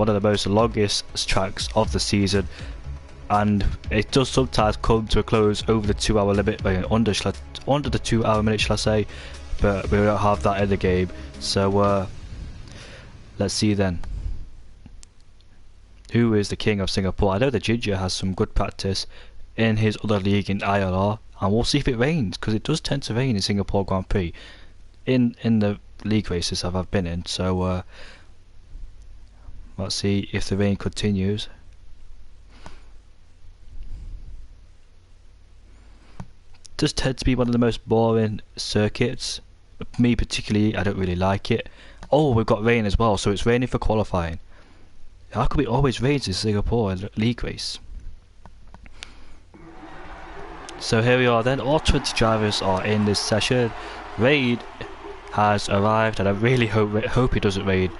one of the most longest tracks of the season, and it does sometimes come to a close over the 2 hour limit, under the 2 hour minute shall I say, but we don't have that in the game. So let's see then. Who is the king of Singapore? I know the Ginger has some good practice in his other league in ILR, and we'll see if it rains, because it does tend to rain in Singapore Grand Prix in the league races I've been in. So let's see if the rain continues. It does tend to be one of the most boring circuits. Me particularly, I don't really like it. Oh, we've got rain as well, so it's raining for qualifying. How come it always rains in Singapore league race? So here we are then, all 20 drivers are in this session. Rain has arrived, and I really hope it doesn't rain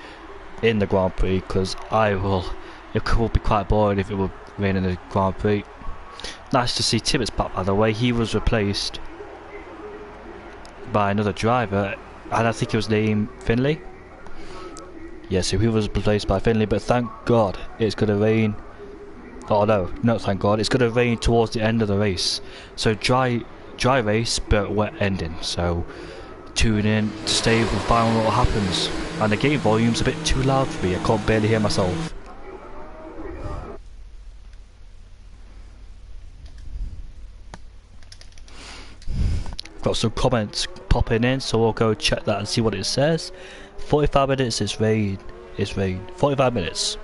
in the Grand Prix, because it will be quite boring if it will rain in the Grand Prix. Nice to see Timot's back, by the way. He was replaced by another driver, and I think it was named Finley. Yeah, so he was replaced by Finley, but thank God it's going to rain. Oh no, not thank God, it's going to rain towards the end of the race. So dry race, but wet ending. So tune in to stay and find out what happens. And the game volume's a bit too loud for me, I can't barely hear myself. Got some comments popping in, so we'll go check that and see what it says. 45 minutes is rain. 45 minutes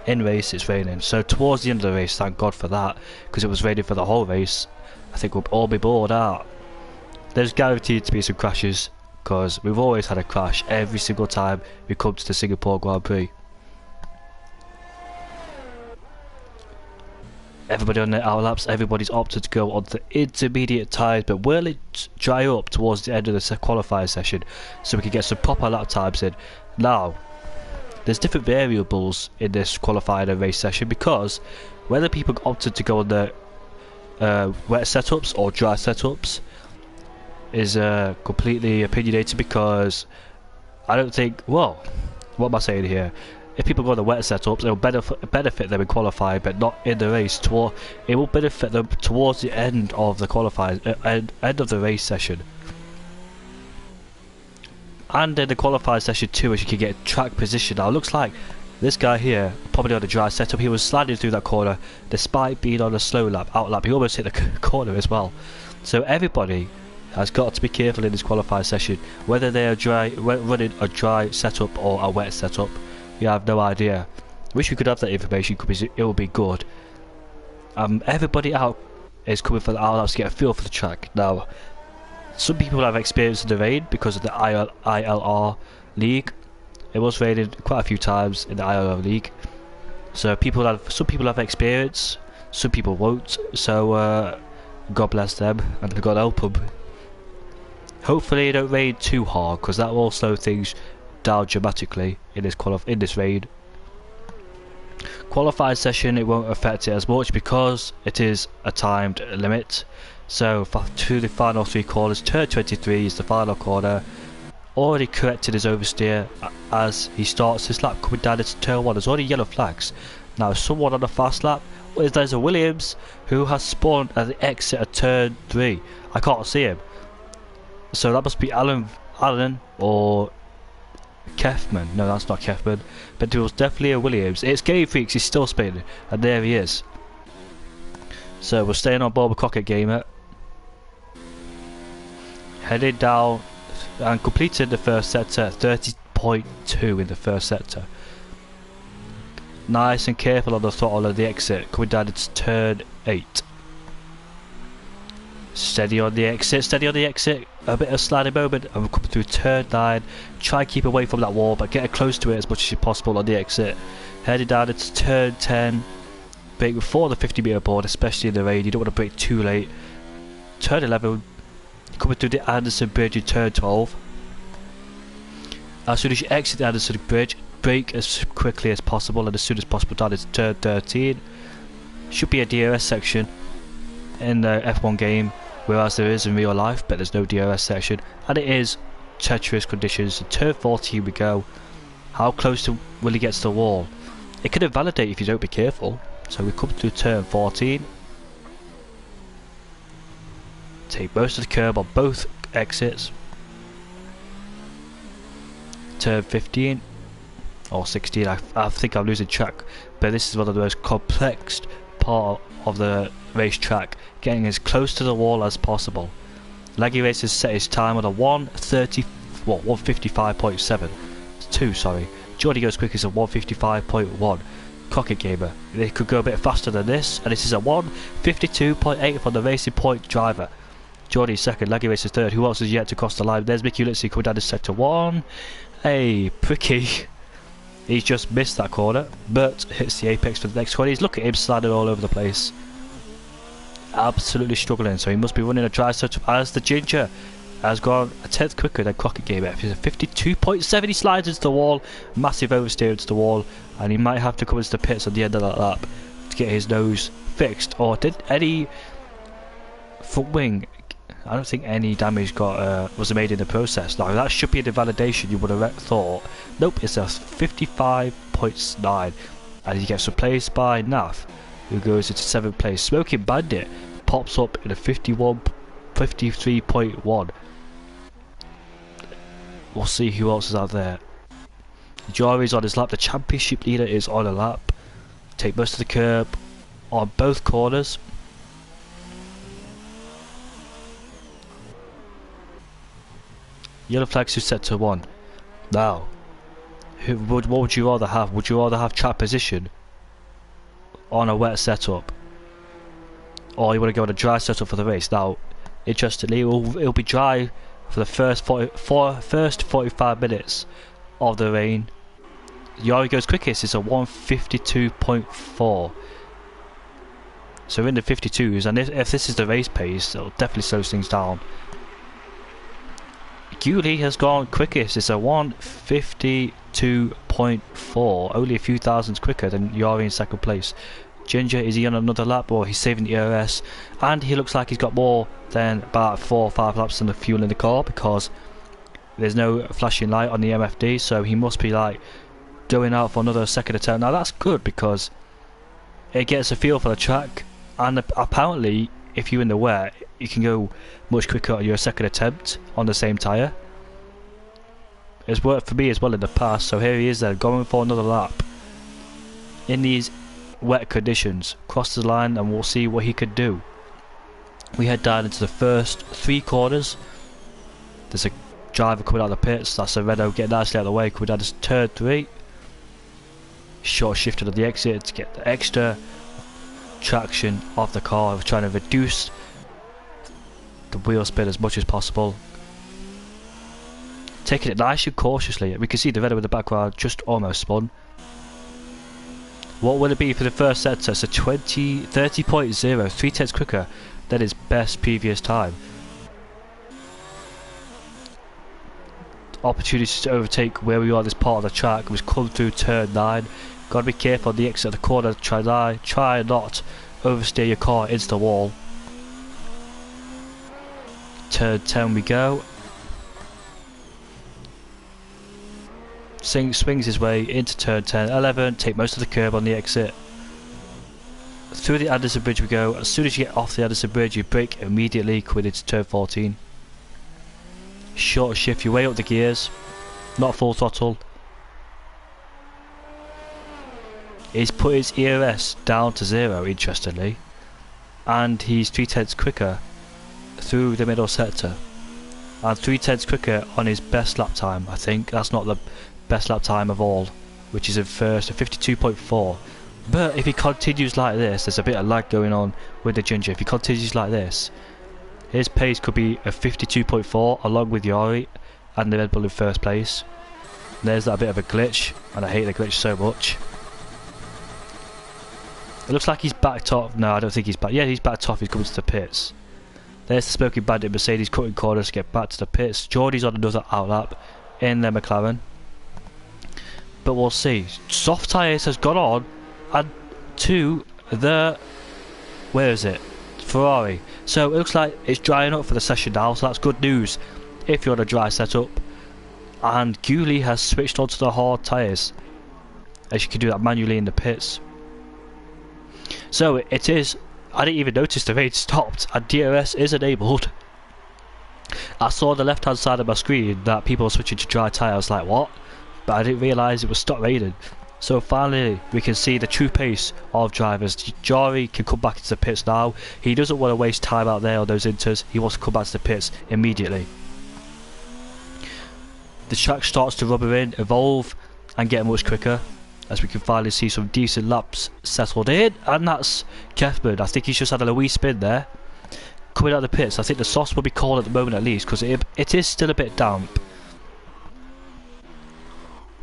in race it's raining. So towards the end of the race, thank God for that, because it was raining for the whole race. I think we'll all be bored out. There's guaranteed to be some crashes, because we've always had a crash every single time we come to the Singapore Grand Prix. Everybody on the hour laps, everybody's opted to go on the intermediate tyres, but will it dry up towards the end of the qualifier session so we can get some proper lap times in? Now, there's different variables in this qualifying and race session, because whether people opted to go on the wet setups or dry setups is completely opinionated, because I don't think, well, what am I saying here? If people go on the wet setups, it will benefit them in qualifying, but not in the race. It will benefit them towards the end of the qualifying, end of the race session, and in the qualifying session too, as you can get track position. Now it looks like this guy here, probably on a dry setup, he was sliding through that corner despite being on a slow lap, out lap. He almost hit the corner as well. So everybody has got to be careful in this qualifying session, whether they are running a dry setup or a wet setup. You have no idea. Wish we could have that information, because it will be good. Everybody out is coming for the hour to get a feel for the track. Now, some people have experience in the rain because of the ILR league. It was raining quite a few times in the ILR league. So some people have experience, some people won't. So God bless them and God help them. Hopefully it don't rain too hard, because that will slow things down dramatically in this rain. Qualifying session, it won't affect it as much because it is a timed limit. So to the final 3 corners, turn 23 is the final corner. Already corrected his oversteer as he starts his lap coming down into turn 1. There's already yellow flags. Now someone on the fast lap, there's a Williams who has spawned at the exit of turn 3. I can't see him, so that must be Alan or Kefman. No, that's not Kefman, but it was definitely a Williams. It's Game Freaks, he's still spinning, and there he is. So we're staying on board with Crockett Gamer, headed down and completed the first sector, 30.2 in the first sector. Nice and careful on the throttle of the exit, coming down into turn 8. Steady on the exit, a bit of sliding moment, and we're coming through turn 9. Try and keep away from that wall, but get close to it as much as possible on the exit. Heading down into turn 10, brake before the 50-metre board, especially in the rain. You don't want to brake too late. Turn 11, coming through the Anderson Bridge in turn 12. As soon as you exit the Anderson Bridge, brake as quickly as possible and as soon as possible down into turn 13. Should be a DRS section in the F1 game, whereas there is in real life, but there's no DRS section, and it is treacherous conditions. So turn 14 we go. How close will he get to the wall? It could invalidate if you don't be careful. So we come through turn 14. Take most of the curb on both exits. Turn 15 or 16, I think I'm losing track, but this is one of the most complex part of the racetrack, getting as close to the wall as possible. Laggy Racers set his time on a 155.7. 2, sorry. Geordie goes quick is a 155.1. Crockett Gamer, they could go a bit faster than this, and this is a 152.8 from the Racing Point driver. Geordie second, Laggy Racers third. Who else is yet to cross the line? There's Mickey Litzy coming down to sector 1. Hey, pricky. He's just missed that corner, but hits the apex for the next corner. Look at him sliding all over the place. Absolutely struggling, so he must be running a dry setup as the Ginger has gone a 10th quicker than Crockett Gamer. He's a 52.7, he slides into the wall, massive oversteer into the wall, and he might have to come into the pits at the end of that lap to get his nose fixed. Or did any front wing, I don't think any damage was made in the process. Now that should be the validation you would have thought. Nope, it's a 55.9, and he gets replaced by Naf, who goes into 7th place. Smoking Bandit pops up in a 53.1. We'll see who else is out there. Jory's on his lap. The championship leader is on a lap. Take most of the curb on both corners. Yellow flags to sector 1. Now, what would you rather have? Would you rather have track position on a wet setup, or you want to go on a dry setup for the race? Now, interestingly, it'll be dry for the first 45 minutes of the rain. Yari goes quickest is a 152.4. So we're in the 52s, and if this is the race pace, it'll definitely slow things down. Gully has gone quickest, it's a 152.4, only a few thousands quicker than Yari in second place. Ginger, is he on another lap, or he's saving the ERS? And he looks like he's got more than about 4 or 5 laps in the fuel in the car, because there's no flashing light on the MFD, so he must be like going out for another second attempt. Now that's good, because it gets a feel for the track, and apparently if you're in the wet you can go much quicker on your second attempt on the same tyre. It's worked for me as well in the past, so here he is then going for another lap in these wet conditions. Cross the line and we'll see what he could do. We head down into the first 3 corners. There's a driver coming out of the pits, that's a Renault getting nicely out of the way, coming down to turn 3. Short shifted at the exit to get the extra traction off the car. We're trying to reduce the wheel spin as much as possible. Taking it nice and cautiously. We can see the Renault in the background just almost spun. What will it be for the first sector? It's a 30.0, 3/10 quicker than his best previous time. Opportunities to overtake where we are this part of the track. We've come through turn 9. Gotta be careful on the exit of the corner. Try not oversteer your car into the wall. Turn 10 we go. Swings his way into turn 10. 11, take most of the curb on the exit. Through the Anderson Bridge we go. As soon as you get off the Anderson Bridge, you brake immediately, coming into turn 14. Short shift your way up the gears, not full throttle. He's put his ERS down to 0, interestingly, and he's 3/10 quicker through the middle sector, and 3/10 quicker on his best lap time. I think that's not the best lap time of all, which is in first, a 52.4. But if he continues like this, there's a bit of lag going on with the Ginger. If he continues like this, his pace could be a 52.4 along with Yari and the Red Bull in first place. There's that bit of a glitch, and I hate the glitch so much. It looks like he's backed off. No, I don't think he's back. Yeah, he's backed off. He's coming to the pits. There's the Smoking Bandit Mercedes cutting corners to get back to the pits. Geordie's on another outlap in their McLaren. But we'll see. Soft tyres has gone on and to the, where is it? Ferrari. So it looks like it's drying up for the session now, so that's good news if you're on a dry setup. and Gully has switched onto the hard tyres, as you can do that manually in the pits. So it is, I didn't even notice the rain stopped and DRS is enabled. I saw on the left hand side of my screen that people were switching to dry tyre. I was like, what? But I didn't realise it was stopped raining. So finally we can see the true pace of drivers. Jari can come back into the pits now. He doesn't want to waste time out there on those inters. He wants to come back to the pits immediately. The track starts to rubber in, evolve and get much quicker, as we can finally see some decent laps settled in. And that's Kefman. I think he's just had a wee spin there. Coming out of the pits, I think the softs will be cold at the moment at least, because it is still a bit damp.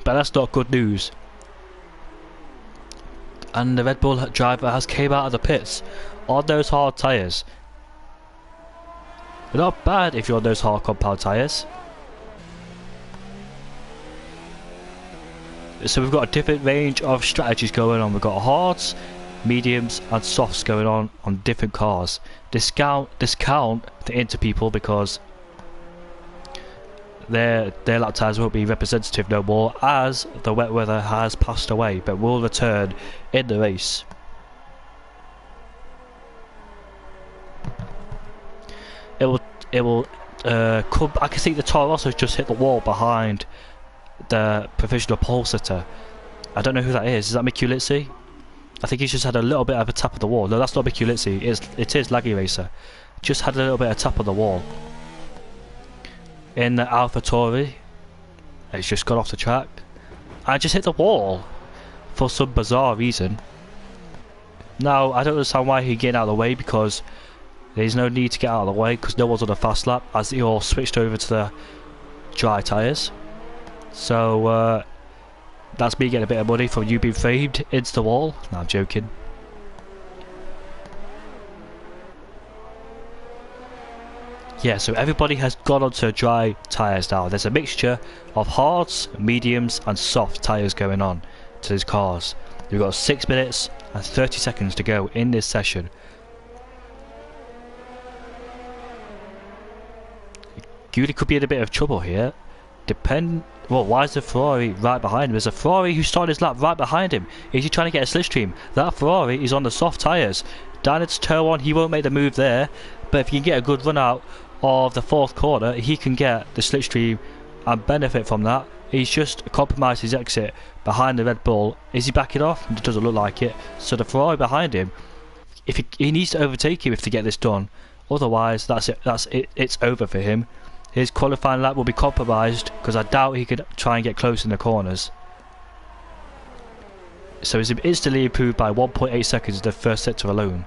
But that's not good news. And the Red Bull driver has came out of the pits on those hard tyres. They're not bad if you're on those hard compound tyres. So we've got a different range of strategies going on. We've got hards, mediums and softs going on different cars. Discount the Inter people because their lap times won't be representative no more, as the wet weather has passed away, but will return in the race. It will come. I can see the Toro Rosso just hit the wall behind the provisional pole sitter. I don't know who that is. Is that Mickey Lizzi? I think he's just had a little bit of a tap of the wall. No, that's not Mickey Lizzi. It is Laggy Racer. Just had a little bit of tap on the wall. In the AlphaTauri, it's just got off the track. I just hit the wall for some bizarre reason. Now, I don't understand why he's getting out of the way, because there's no need to get out of the way because no one's on a fast lap, as they all switched over to the dry tyres. So that's me getting a bit of money from you being framed into the wall. No, I'm joking. Yeah, so everybody has gone onto dry tyres now. There's a mixture of hards, mediums and soft tyres going on to these cars. We've got 6 minutes and 30 seconds to go in this session. Gully could be in a bit of trouble here. Well, why is the Ferrari right behind him? There's a Ferrari who started his lap right behind him. Is he trying to get a slipstream? That Ferrari is on the soft tyres. Down into turn 1, he won't make the move there. But if he can get a good run out of the 4th corner, he can get the slipstream and benefit from that. He's just compromised his exit behind the Red Bull. Is he backing off? It doesn't look like it. So the Ferrari behind him, if he needs to overtake him if to get this done. Otherwise, that's it. It's over for him. His qualifying lap will be compromised because I doubt he could try and get close in the corners. So he's instantly improved by 1.8 seconds in the first sector alone,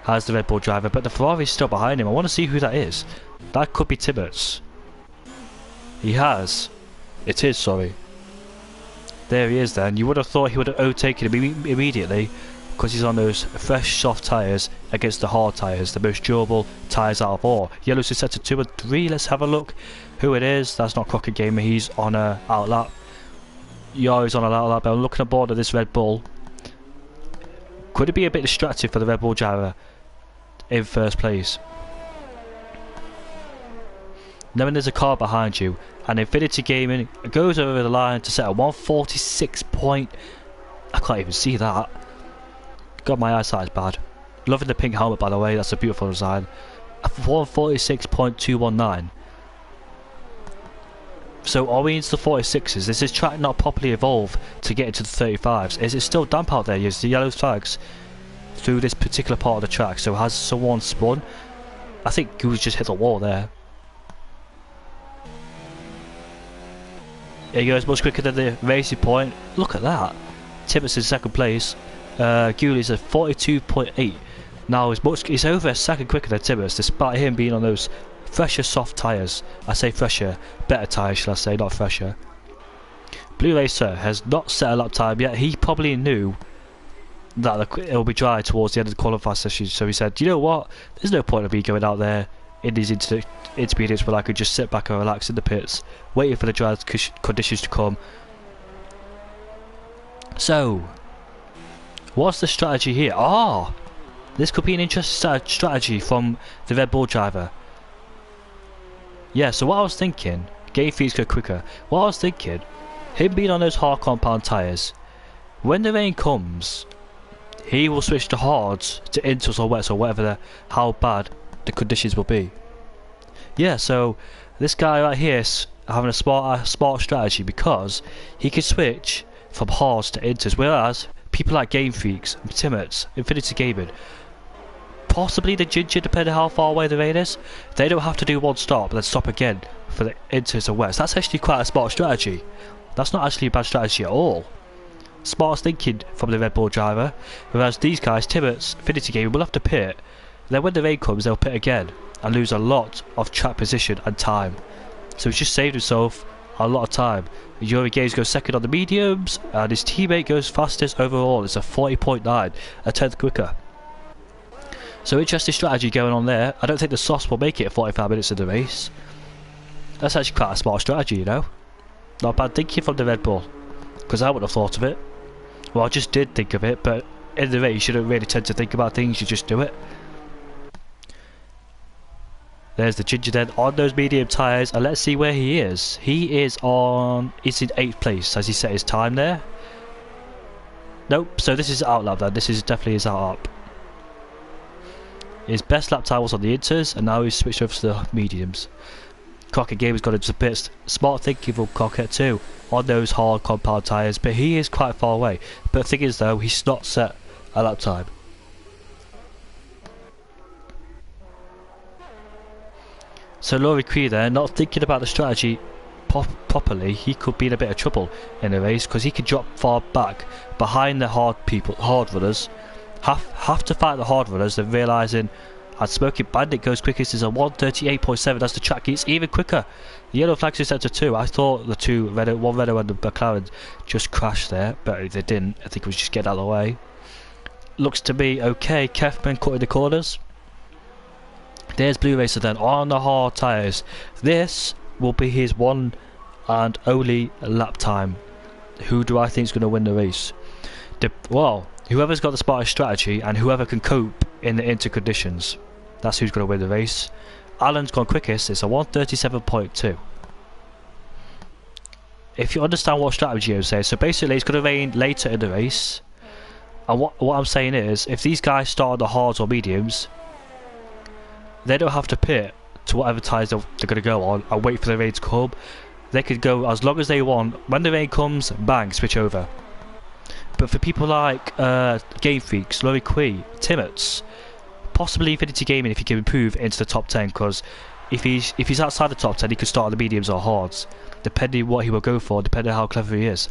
has the Red Bull driver, but the Ferrari is still behind him. I want to see who that is. That could be Tibbets. He has. It is, sorry. There he is then. You would have thought he would have overtaken him immediately because he's on those fresh soft tyres against the hard tyres, the most durable tyres out of all. Yellow's in sector 2 and 3. Let's have a look who it is. That's not Crockett Gamer. He's on a outlap. Yari's on an outlap. I'm looking aboard of this Red Bull. Could it be a bit distracting for the Red Bull driver in first place? Knowing there's a car behind you, and Infinity Gaming goes over the line to set a 146 point. I can't even see that. God, my eyesight is bad. Loving the pink helmet, by the way. That's a beautiful design. 146.219. So are we into the 46s? Is this track not properly evolved to get into the 35s? Is it still damp out there? Is the yellow flags through this particular part of the track? So has someone spun? I think Goose just hit the wall there. He goes much quicker than the racing point. Look at that. Tibbets in second place. Gully's at 42.8. Now he's over a second quicker than Tibbets, despite him being on those fresher soft tyres. I say fresher, better tyres shall I say, not fresher. Blue Racer has not set a lap time yet. He probably knew that it will be dry towards the end of the qualifying session, so he said, you know what, there's no point of me going out there in these intermediates when I could just sit back and relax in the pits, waiting for the dry conditions to come. So, what's the strategy here? This could be an interesting strategy from the Red Bull driver. Yeah, so what I was thinking, Game fees go quicker. What I was thinking, him being on those hard compound tyres, when the rain comes, he will switch to hards to inters or wets or whatever how bad the conditions will be. Yeah, so this guy right here is having a smart strategy because he can switch from hards to inters, whereas people like Game Freaks, Timmets, Infinity Gaming, possibly the Ginger, depending how far away the rain is, they don't have to do one stop and then stop again for the inters and wets. That's actually quite a smart strategy. That's not actually a bad strategy at all. Smart thinking from the Red Bull driver, whereas these guys, Timmets, Infinity Gaming, will have to pit. Then when the rain comes, they'll pit again and lose a lot of track position and time. So he's just saved himself a lot of time. Yuri Games goes second on the mediums, and his teammate goes fastest overall. It's a 40.9, a tenth quicker. So interesting strategy going on there. I don't think the softs will make it 45 minutes of the race. That's actually quite a smart strategy, you know. Not bad thinking from the Red Bull, because I wouldn't have thought of it. Well, I just did think of it, but in the race you don't really tend to think about things, you just do it. There's the Ginger then on those medium tyres, and let's see where he is. He's in 8th place. Has he set his time there? Nope, so this is out lap then. This is definitely his out up. His best lap time was on the inters, and now he's switched over to the mediums. Crockett Gamer's got into a bit smart thinking from Crockett too on those hard compound tyres, but he is quite far away. But the thing is though, he's not set a lap time. So Laurie Cree there, not thinking about the strategy properly, he could be in a bit of trouble in the race because he could drop far back behind the hard runners, have to fight the hard runners, then realising and Smoking Bandit goes quickest is a 138.7 as the track gets even quicker. The yellow flags is set to 2. I thought the two one Renault and the McLaren just crashed there, but they didn't. I think it was just getting out of the way. Looks to be okay. Kefman cutting the corners. There's Blue Racer then on the hard tyres. This will be his one and only lap time. Who do I think is going to win the race? Well, whoever's got the smartest strategy and whoever can cope in the inter conditions. That's who's going to win the race. Alan's gone quickest. It's a 137.2. If you understand what strategy I'm saying, so basically it's going to rain later in the race. And what I'm saying is, if these guys start on the hards or mediums, they don't have to pit to whatever tyres they're going to go on and wait for the rain to come. They could go as long as they want. When the rain comes, bang, switch over. But for people like Game Freaks, Laurie Quee, Timmets, possibly Infinity Gaming if he can improve into the top 10, because if he's outside the top 10 he could start on the mediums or hards, depending what he will go for, depending on how clever he is.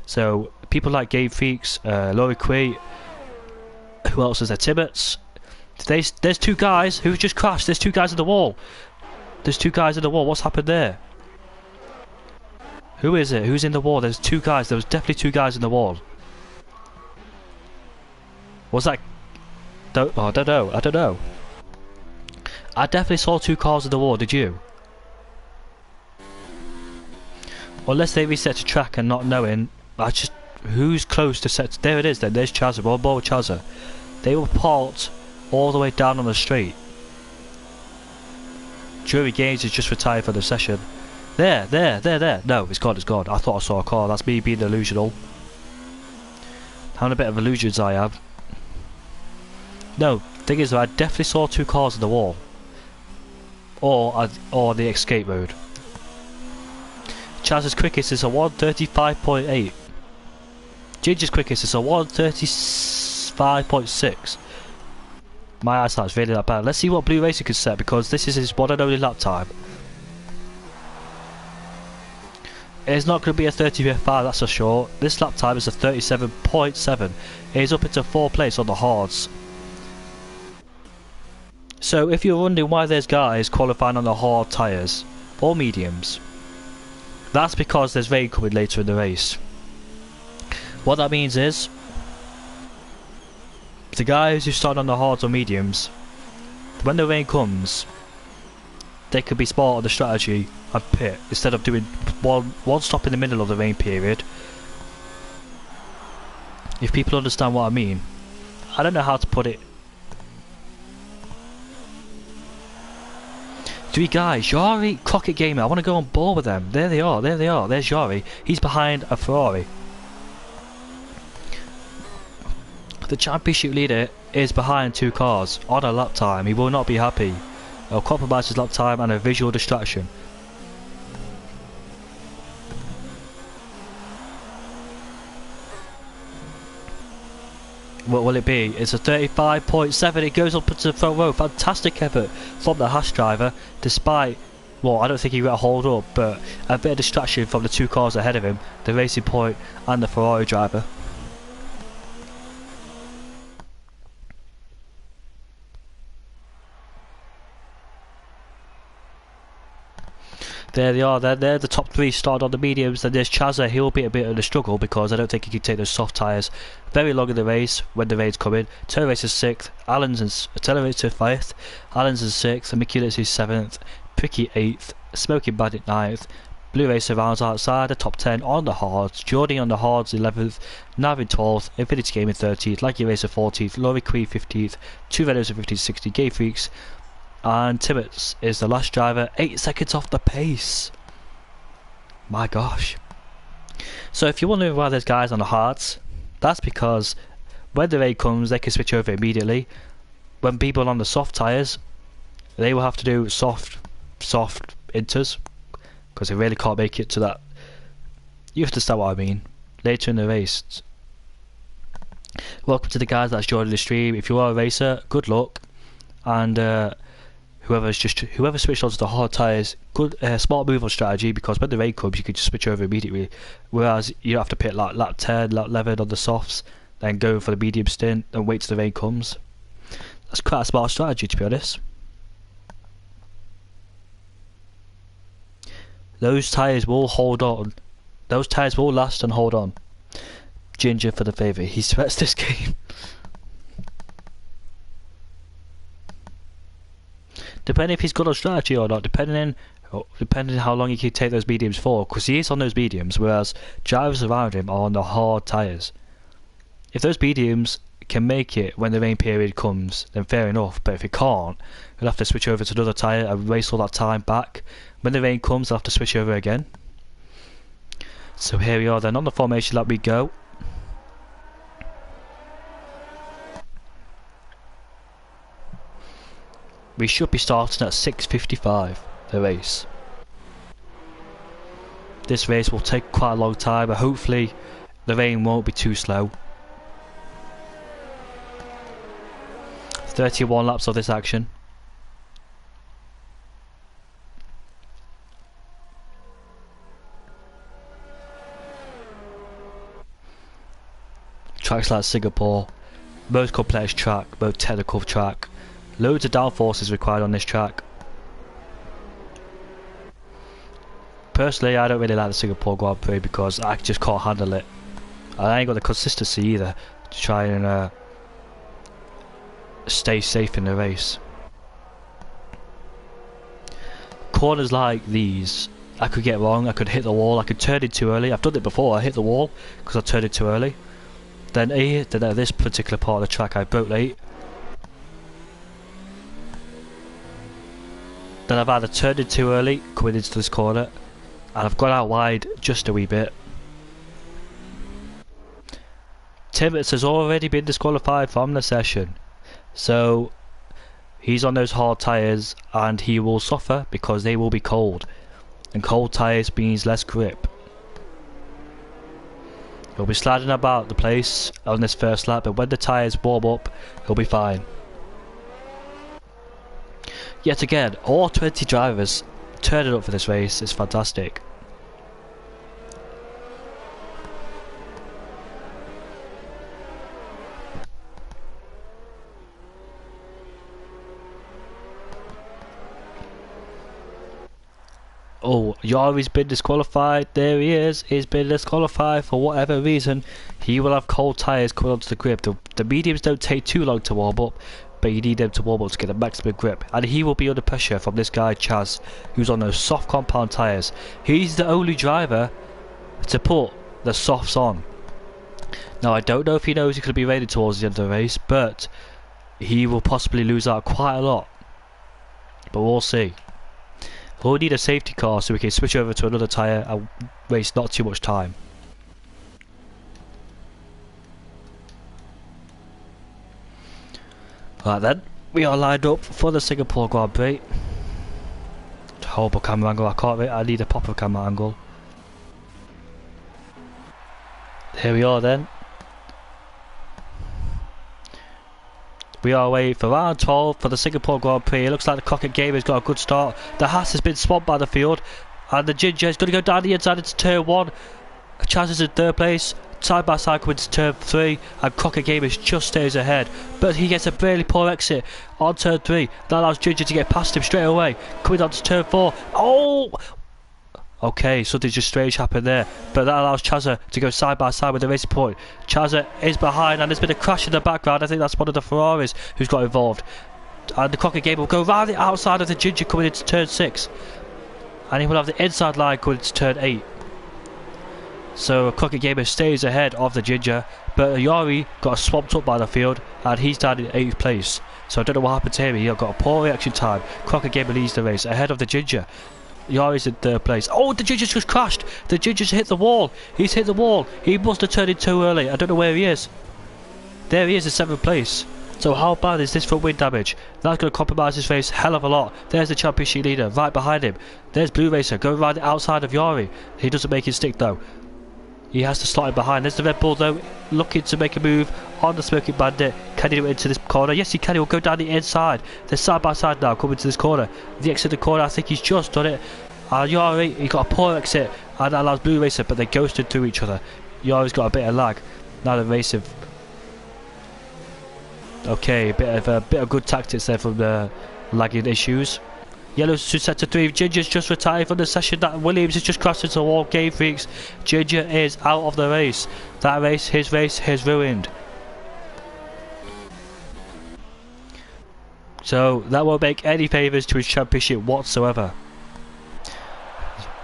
So people like Game Freaks, Laurie Quee, who else is there, Timmets. There's two guys who just crashed. There's two guys in the wall. There's two guys in the wall. What's happened there? Who is it? Who's in the wall? There's two guys. There was definitely two guys in the wall. Was that... I don't know. I definitely saw two cars in the wall, did you? Unless they reset to track and not knowing, who's close to set... There it is then, there's Chazza, one more Chazza. They were parked all the way down on the straight. Jury Games is just retired for the session. There. No, it's gone. I thought I saw a car, that's me being delusional. Having a bit of illusions I have. No, thing is, I definitely saw two cars in the wall, or the escape road. Chaz's quickest is a 135.8. Ginger's quickest is a 135.6. My eyesight's really that bad. Let's see what Blue Racer can set, because this is his one and only lap time. It's not going to be a 30.5, that's for sure. This lap time is a 37.7. He's up into 4th place on the hards. So if you're wondering why there's guys qualifying on the hard tyres or mediums, that's because there's rain coming later in the race. What that means is, the guys who start on the hards or mediums, when the rain comes, they could be smart on the strategy and pit instead of doing one stop in the middle of the rain period. If people understand what I mean. I don't know how to put it. Three guys, Yari, Crockett Gamer, I want to go on board with them. There they are, there's Yari. He's behind a Ferrari. The championship leader is behind 2 cars on a lap time. He will not be happy. He'll compromise his lap time and a visual distraction. What will it be? It's a 35.7. It goes up into the front row. Fantastic effort from the Haas driver, despite, well, I don't think he got a hold up, but a bit of distraction from the 2 cars ahead of him, the Racing Point and the Ferrari driver. There they are, they're the top 3 started on the mediums. Then there's Chazza, he'll be a bit of a struggle because I don't think he can take those soft tyres very long in the race when the rain's coming. Taylor Race is 6th, Taylor Race is 5th, Allen's is 6th, and Miculis is 7th, Pricky 8th, Smoking Bandit 9th, Blue Racer rounds outside the top 10 on the hards, Jordy on the hards 11th, Navin 12th, Infinity Gaming 13th, Lucky Racer 14th, Laurie Queen 15th, 2 Venos 15-60, Gay Freaks, and Timmets is the last driver, 8 seconds off the pace. My gosh. So if you're wondering why there's guys on the hards, that's because when the rain comes they can switch over immediately. When people are on the soft tyres, they will have to do soft inters because they really can't make it to that. You understand what I mean. Later in the race. Welcome to the guys that's joining the stream. If you are a racer, good luck. And whoever switched onto the hard tyres, good smart move on strategy, because when the rain comes you can just switch over immediately, whereas you have to pit like lap 10, lap 11 on the softs, then go for the medium stint and wait till the rain comes. That's quite a smart strategy, to be honest. Those tyres will hold on. Those tyres will last and hold on. Ginger for the favour. He sweats this game. Depending if he's good on strategy or not, depending how long he can take those mediums for, because he is on those mediums, whereas drivers around him are on the hard tyres. If those mediums can make it when the rain period comes, then fair enough, but if he can't, he'll have to switch over to another tyre and race all that time back. When the rain comes, he'll have to switch over again. So here we are then, on the formation lap we go. We should be starting at 6:55, the race. This race will take quite a long time, but hopefully the rain won't be too slow. 31 laps of this action. Tracks like Singapore, most complex track, most technical track. Loads of downforce required on this track. Personally, I don't really like the Singapore Grand Prix because I just can't handle it. I ain't got the consistency either to try and stay safe in the race. Corners like these, I could get wrong, I could hit the wall, I could turn it too early. I've done it before, I hit the wall because I turned it too early. Then at this particular part of the track I broke late. Then I've either turned it too early, coming into this corner, and I've gone out wide just a wee bit. Timmets has already been disqualified from the session, so he's on those hard tyres and he will suffer because they will be cold, and cold tyres means less grip. He'll be sliding about the place on this first lap, but when the tyres warm up he'll be fine. Yet again, all 20 drivers turning up for this race is fantastic. Oh, Yari's been disqualified. There he is. He's been disqualified for whatever reason. He will have cold tyres coming onto the grip. The mediums don't take too long to warm up, but you need them to warm up to get a maximum grip, and he will be under pressure from this guy Chaz, who's on those soft compound tyres. He's the only driver to put the softs on. Now I don't know if he knows he's going to be ready towards the end of the race, but he will possibly lose out quite a lot, but we'll see. We'll need a safety car so we can switch over to another tyre and waste not too much time. Right then, we are lined up for the Singapore Grand Prix. Horrible camera angle, I need a proper camera angle. Here we are then. We are away for round 12 for the Singapore Grand Prix. It looks like the Crockett game has got a good start. The Haas has been swamped by the field, and the Ginger is going to go down the inside into turn 1. Chaz is in 3rd place. Side by side wins turn 3, and Crockett Gamers just stays ahead, but he gets a really poor exit on turn 3. That allows Ginger to get past him straight away. Coming on to turn 4. Oh! Okay, something just strange happened there, but that allows Chazza to go side by side with the racing point. Chazza is behind, and there's been a crash in the background. I think that's one of the Ferraris who's got involved. And the Crockett Gamer will go round the outside of the Ginger coming into turn 6, and he will have the inside line going into turn 8. So Crockett Gamer stays ahead of the Ginger, but Yari got swamped up by the field, and he's down in 8th place. So I don't know what happened to him. He got a poor reaction time. Crockett Gamer leads the race ahead of the Ginger. Yari's in 3rd place. Oh, the Ginger's just crashed. The Ginger's hit the wall. He's hit the wall. He must have turned in too early. I don't know where he is. There he is in 7th place. So how bad is this for wind damage? That's going to compromise his race hell of a lot. There's the championship leader right behind him. There's Blue Racer going right outside of Yari. He doesn't make it stick though. He has to slot in behind. There's the Red Bull though, looking to make a move on the Smoking Bandit. Can he do it into this corner? Yes, he can. He will go down the inside. They're side by side now, coming to this corner. The exit of the corner, I think he's just done it. Yari, he got a poor exit, and that allows Blue Racer, but they ghosted through each other. Yari's got a bit of lag. Now the racing. Okay, a bit of good tactics there from the lagging issues. Yellow's to sector 3. Ginger's just retired from the session. That Williams has just crashed into the wall. Game Freaks. Ginger is out of the race. That race, his ruined. So that won't make any favours to his championship whatsoever.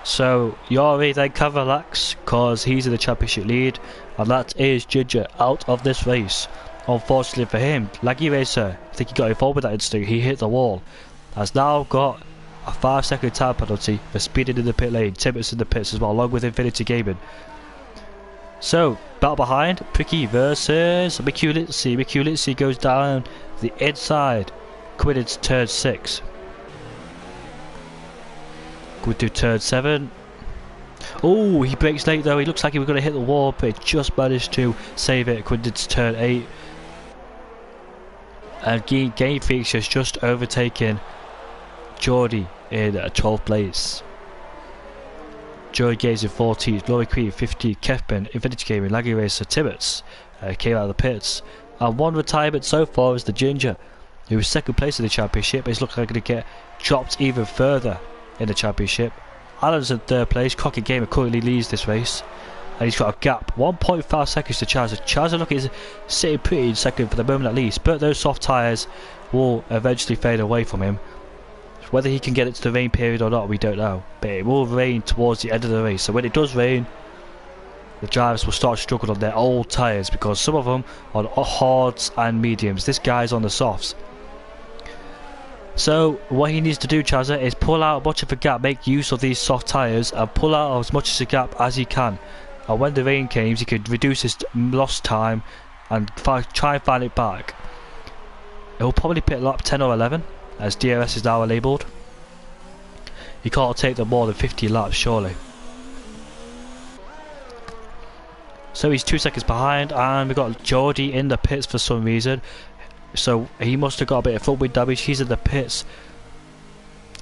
So Yari then can relax because he's in the championship lead, and that is Ginger out of this race. Unfortunately for him, Laggy Racer, I think he got involved with that instinct. He hit the wall. Has now got a 5-second time penalty for speeding in the pit lane. Timot's in the pits as well, along with Infinity Gaming. So, battle behind, Pricky versus McHugh-Lindsay. McHugh-Lindsay goes down the inside, coming into turn 6. Going to turn 7. Oh, he breaks late though. He looks like he was going to hit the wall, but he just managed to save it. Going into turn 8. And Game Freaks has just overtaken Geordie in 12th place. Joey Gaze in 14th, Laurie Queen 15th, Kefman, Infinity Gaming, Laggy Racer, Tibbets came out of the pits. And one retirement so far is the Ginger, who was 2nd place in the championship, but he's looking like going to get dropped even further in the championship. Alan's in 3rd place. Crockett Gamer currently leads this race, and he's got a gap 1.5 seconds to Chaz. Chaz look is sitting pretty in 2nd for the moment at least, but those soft tyres will eventually fade away from him. Whether he can get it to the rain period or not, we don't know, but it will rain towards the end of the race. So when it does rain, the drivers will start struggling on their old tyres, because some of them are on hards and mediums. This guy's on the softs. So what he needs to do, Chazza, is pull out much of a gap, make use of these soft tyres, and pull out as much of a gap as he can. And when the rain comes, he could reduce his lost time and try and find it back. He'll probably pit lap 10 or 11, as DRS is now labelled. He can't take them more than 50 laps, surely. So he's 2 seconds behind, and we've got Geordie in the pits for some reason. So he must have got a bit of front wing damage. He's in the pits,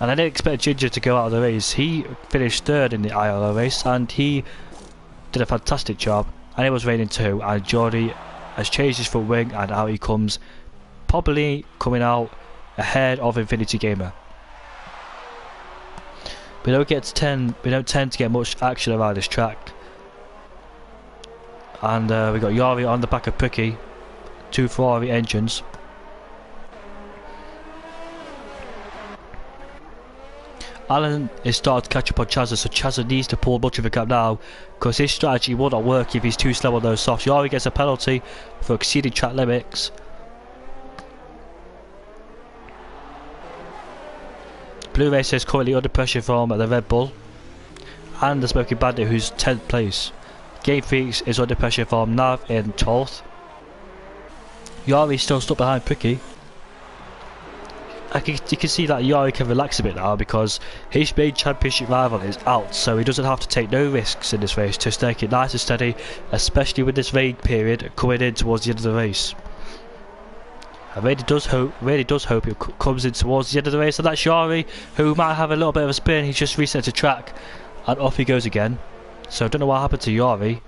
and I didn't expect Ginger to go out of the race. He finished 3rd in the IRL race, and he did a fantastic job. And it was raining too, and Geordie has changed his front wing, and out he comes, probably coming out ahead of Infinity Gamer. We don't tend to get much action around this track, and we got Yari on the back of Pricky, 2 Ferrari engines. Alan is starting to catch up on Chazza, so Chazza needs to pull much of a gap now, because his strategy will not work if he's too slow on those softs. Yari gets a penalty for exceeding track limits. Blue Racer is currently under pressure from the Red Bull and the Smoking Bandit, who's 10th place. Game Freaks is under pressure from Nav in 12th. Yari still stuck behind Pricky. You can see that Yari can relax a bit now because his main championship rival is out, so he doesn't have to take no risks in this race to stay it nice and steady, especially with this rain period coming in towards the end of the race. I really does hope it comes in towards the end of the race, and that's Yari, who might have a little bit of a spin. He's just reset to track, and off he goes again. So I don't know what happened to Yari.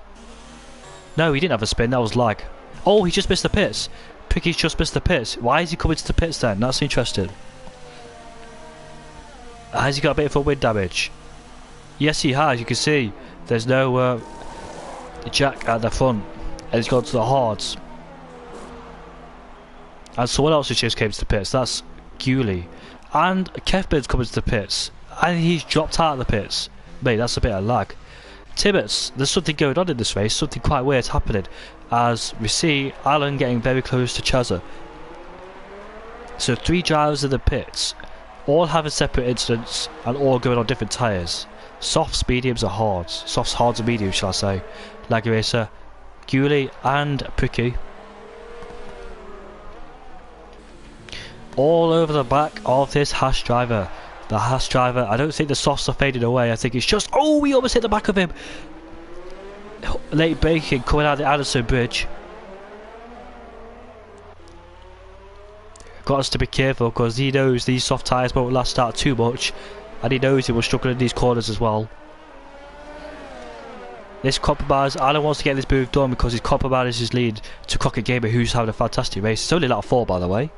No, he didn't have a spin, that was lag. Oh, he just missed the pits. Pricky's just missed the pits. Why is he coming to the pits then? That's interesting. Has he got a bit of wind damage? Yes, he has. You can see there's no jack at the front, and he's gone to the hards. And someone else just came to the pits. That's Gully. And Kevbin's coming to the pits, and he's dropped out of the pits. Mate, that's a bit of lag. Tibbets, there's something going on in this race. Something quite weird happening, as we see Alan getting very close to Chazza. So 3 drivers in the pits, all having separate incidents and all going on different tyres. Softs, mediums or hards. Softs, hards and mediums, shall I say. Laggy Racer, Gully and Pricky. All over the back of this Haas driver. The Haas driver, I don't think the softs are fading away. I think it's just... Oh, we almost hit the back of him. Late braking coming out of the Addison Bridge. Got us to be careful because he knows these soft tyres won't last out too much, and he knows he will struggle in these corners as well. This compromise, Alan wants to get this move done because his compromise is lead to Crockett Gamer, who's having a fantastic race. It's only lap 4, by the way.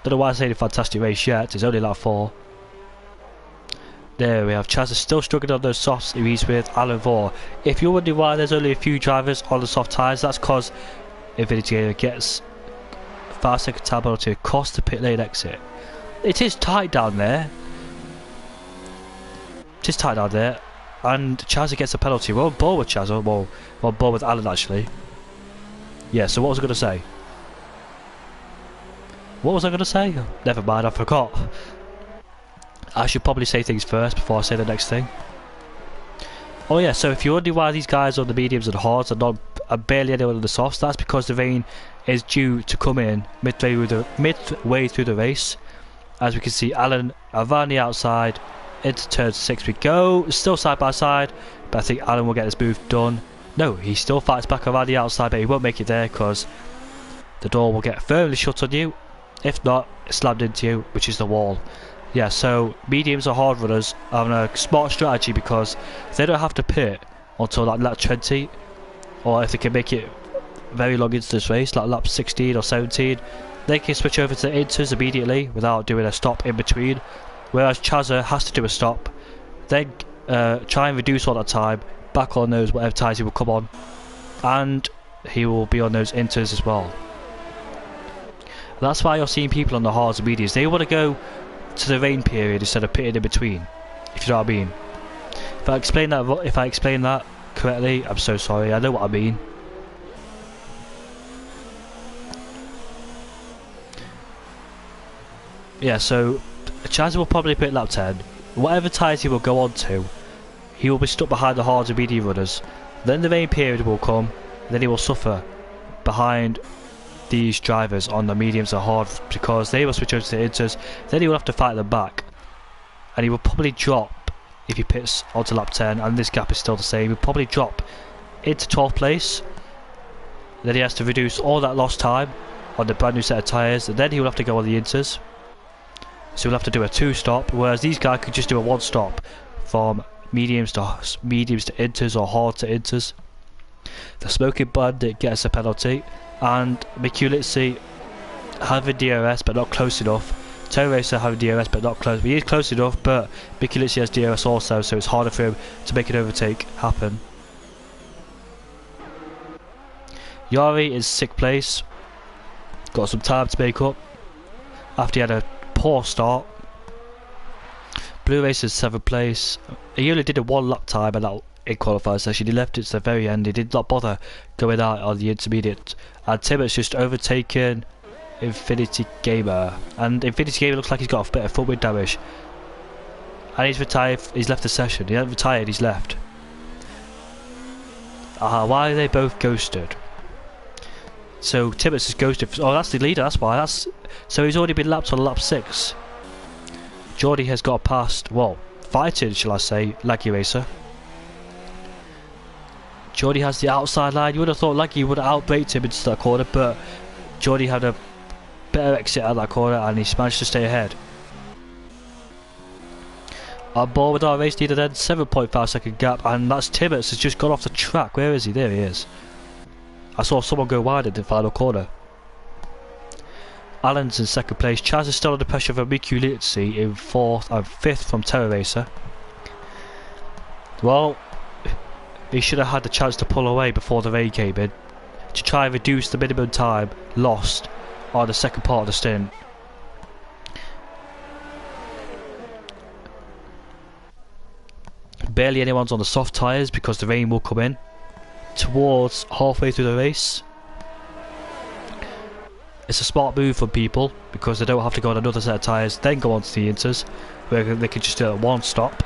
Don't know why I say a fantastic race yet. It's only lap 4. There we have Chaz is still struggling on those softs he's with Alan Vore. If you're wondering why there's only a few drivers on the soft tyres, that's because Infinity gets 5-second time penalty across the pit lane exit. It is tight down there. It is tight down there. And Chaz gets a penalty. We're on board with Chaz. Well, we're on board with Alan actually. Yeah, so what was I going to say? What was I going to say? Never mind, I forgot. I should probably say things first before I say the next thing. Oh yeah, so if you're wondering why these guys on the mediums and hards are barely anyone on the softs, that's because the rain is due to come in midway through the race. As we can see, Alan around the outside, into turn 6 we go, still side by side, but I think Alan will get this move done. No, he still fights back around the outside, but he won't make it there because the door will get firmly shut on you. If not, it's slammed into you, which is the wall. Yeah, so mediums or hard runners are on a smart strategy because they don't have to pit until like lap 20, or if they can make it very long into this race, like lap 16 or 17, they can switch over to the inters immediately without doing a stop in between. Whereas Chazza has to do a stop, then try and reduce all that time, back on those whatever tyres he will come on, and he will be on those inters as well. That's why you're seeing people on the hards and mediums. They want to go to the rain period instead of pitting in between, if you know what I mean. If I explain that correctly, I'm so sorry. I know what I mean. Yeah, so Chaz will probably pit lap 10. Whatever tyres he will go on to, he will be stuck behind the hards and medium runners. Then the rain period will come, and then he will suffer behind these drivers on the mediums and hard because they will switch over to the inters. Then he will have to fight them back, and he will probably drop if he pits onto lap 10, and this gap is still the same. He'll probably drop into 12th place. Then he has to reduce all that lost time on the brand new set of tyres, and then he will have to go on the inters. So he'll have to do a 2-stop, whereas these guys could just do a 1-stop from mediums to inters or hard to inters. The Smoking Bandit gets a penalty, and Mikulitsi having DRS but not close enough. Toe Racer having DRS but not close. He is close enough, but Mikulitsi has DRS also, so it's harder for him to make an overtake happen. Yari is 6th place. Got some time to make up after he had a poor start. Blue Racer is 7th place. He only did a 1 lap time and that in qualifying session. He left it to the very end. He did not bother going out on the intermediate, and Timot's just overtaken Infinity Gamer. And Infinity Gamer looks like he's got a bit of footwind damage. And he's retired. He's left the session. He hasn't retired. He's left. Why are they both ghosted? So Tibbetts is ghosted. Oh, that's the leader. That's why. So he's already been lapped on lap 6. Geordie has got past. Well, fighting, shall I say, Laggy Racer. Geordie has the outside line. You would have thought Laggy would have outbraked him into that corner, but Geordie had a better exit out of that corner and he managed to stay ahead. On board with our race leader then, 7.5 second gap, and that's Tibbetts has just gone off the track. Where is he? There he is. I saw someone go wide in the final corner. Allen's in second place. Chaz is still under pressure from Miku Litzy in 4th and 5th from Terror Racer. Well, he should have had the chance to pull away before the rain came in to try and reduce the minimum time lost on the second part of the stint. Barely anyone's on the soft tyres because the rain will come in towards halfway through the race. It's a smart move for people because they don't have to go on another set of tyres then go on to the inters where they can just do it at one stop.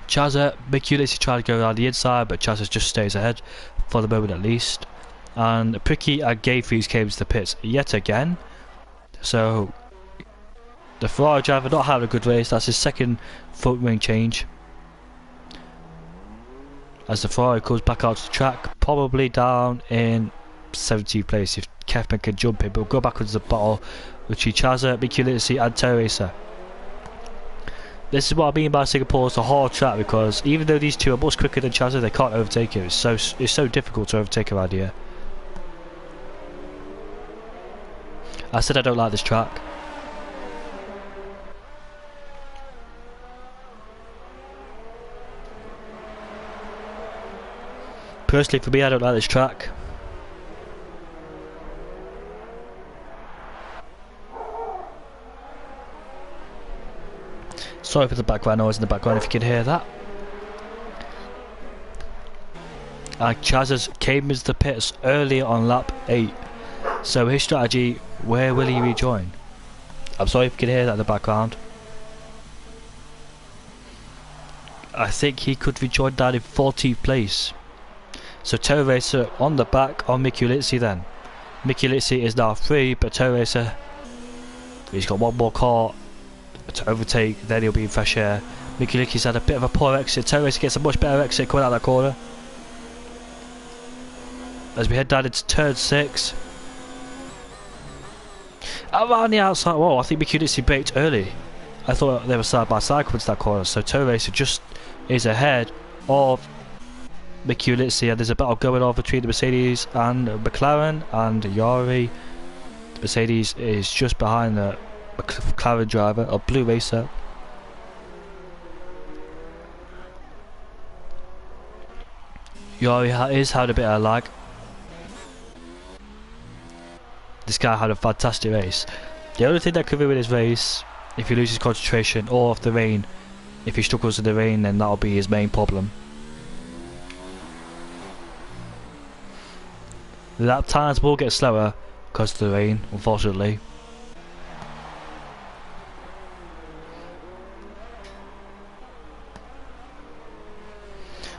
Chazza, Miku Litzy tried to go around the inside, but Chazza just stays ahead for the moment at least. And Pricky and Gayfreeze came to the pits yet again. So the Ferrari driver not having a good race. That's his second front wing change. As the Ferrari comes back out to the track, probably down in 17th place if Kevin can jump in, but we'll go backwards to the battle with Chazza, Miku Litzy and Terror Racer. This is what I mean by Singapore is a hard track because even though these two are much quicker than Chazza, they can't overtake him. It's so difficult to overtake around here. I said I don't like this track. Personally, for me, I don't like this track. Sorry for the background noise in the background if you can hear that. Chaz came into the pits early on lap 8. So his strategy, where will he rejoin? I'm sorry if you can hear that in the background. I think he could rejoin down in 14th place. So Terror Racer on the back on Miku Litzy then. Miku Litzy is now free, but Terror Racer, he's got one more car to overtake, then he'll be in fresh air. Miku Litzy's had a bit of a poor exit. Terror Racer gets a much better exit coming out of that corner. As we head down into turn 6. Around the outside, whoa, I think Miku Litzy braked early. I thought they were side by side coming to that corner, so Terror Racer just is ahead of Miku Litzy, and there's a battle going on between the Mercedes and McLaren and Yari. The Mercedes is just behind the McLaren driver, a blue racer. Yari is having a bit of lag. This guy had a fantastic race. The only thing that could ruin his race, if he loses concentration or if the rain, if he struggles in the rain, then that'll be his main problem. The lap times will get slower because of the rain, unfortunately.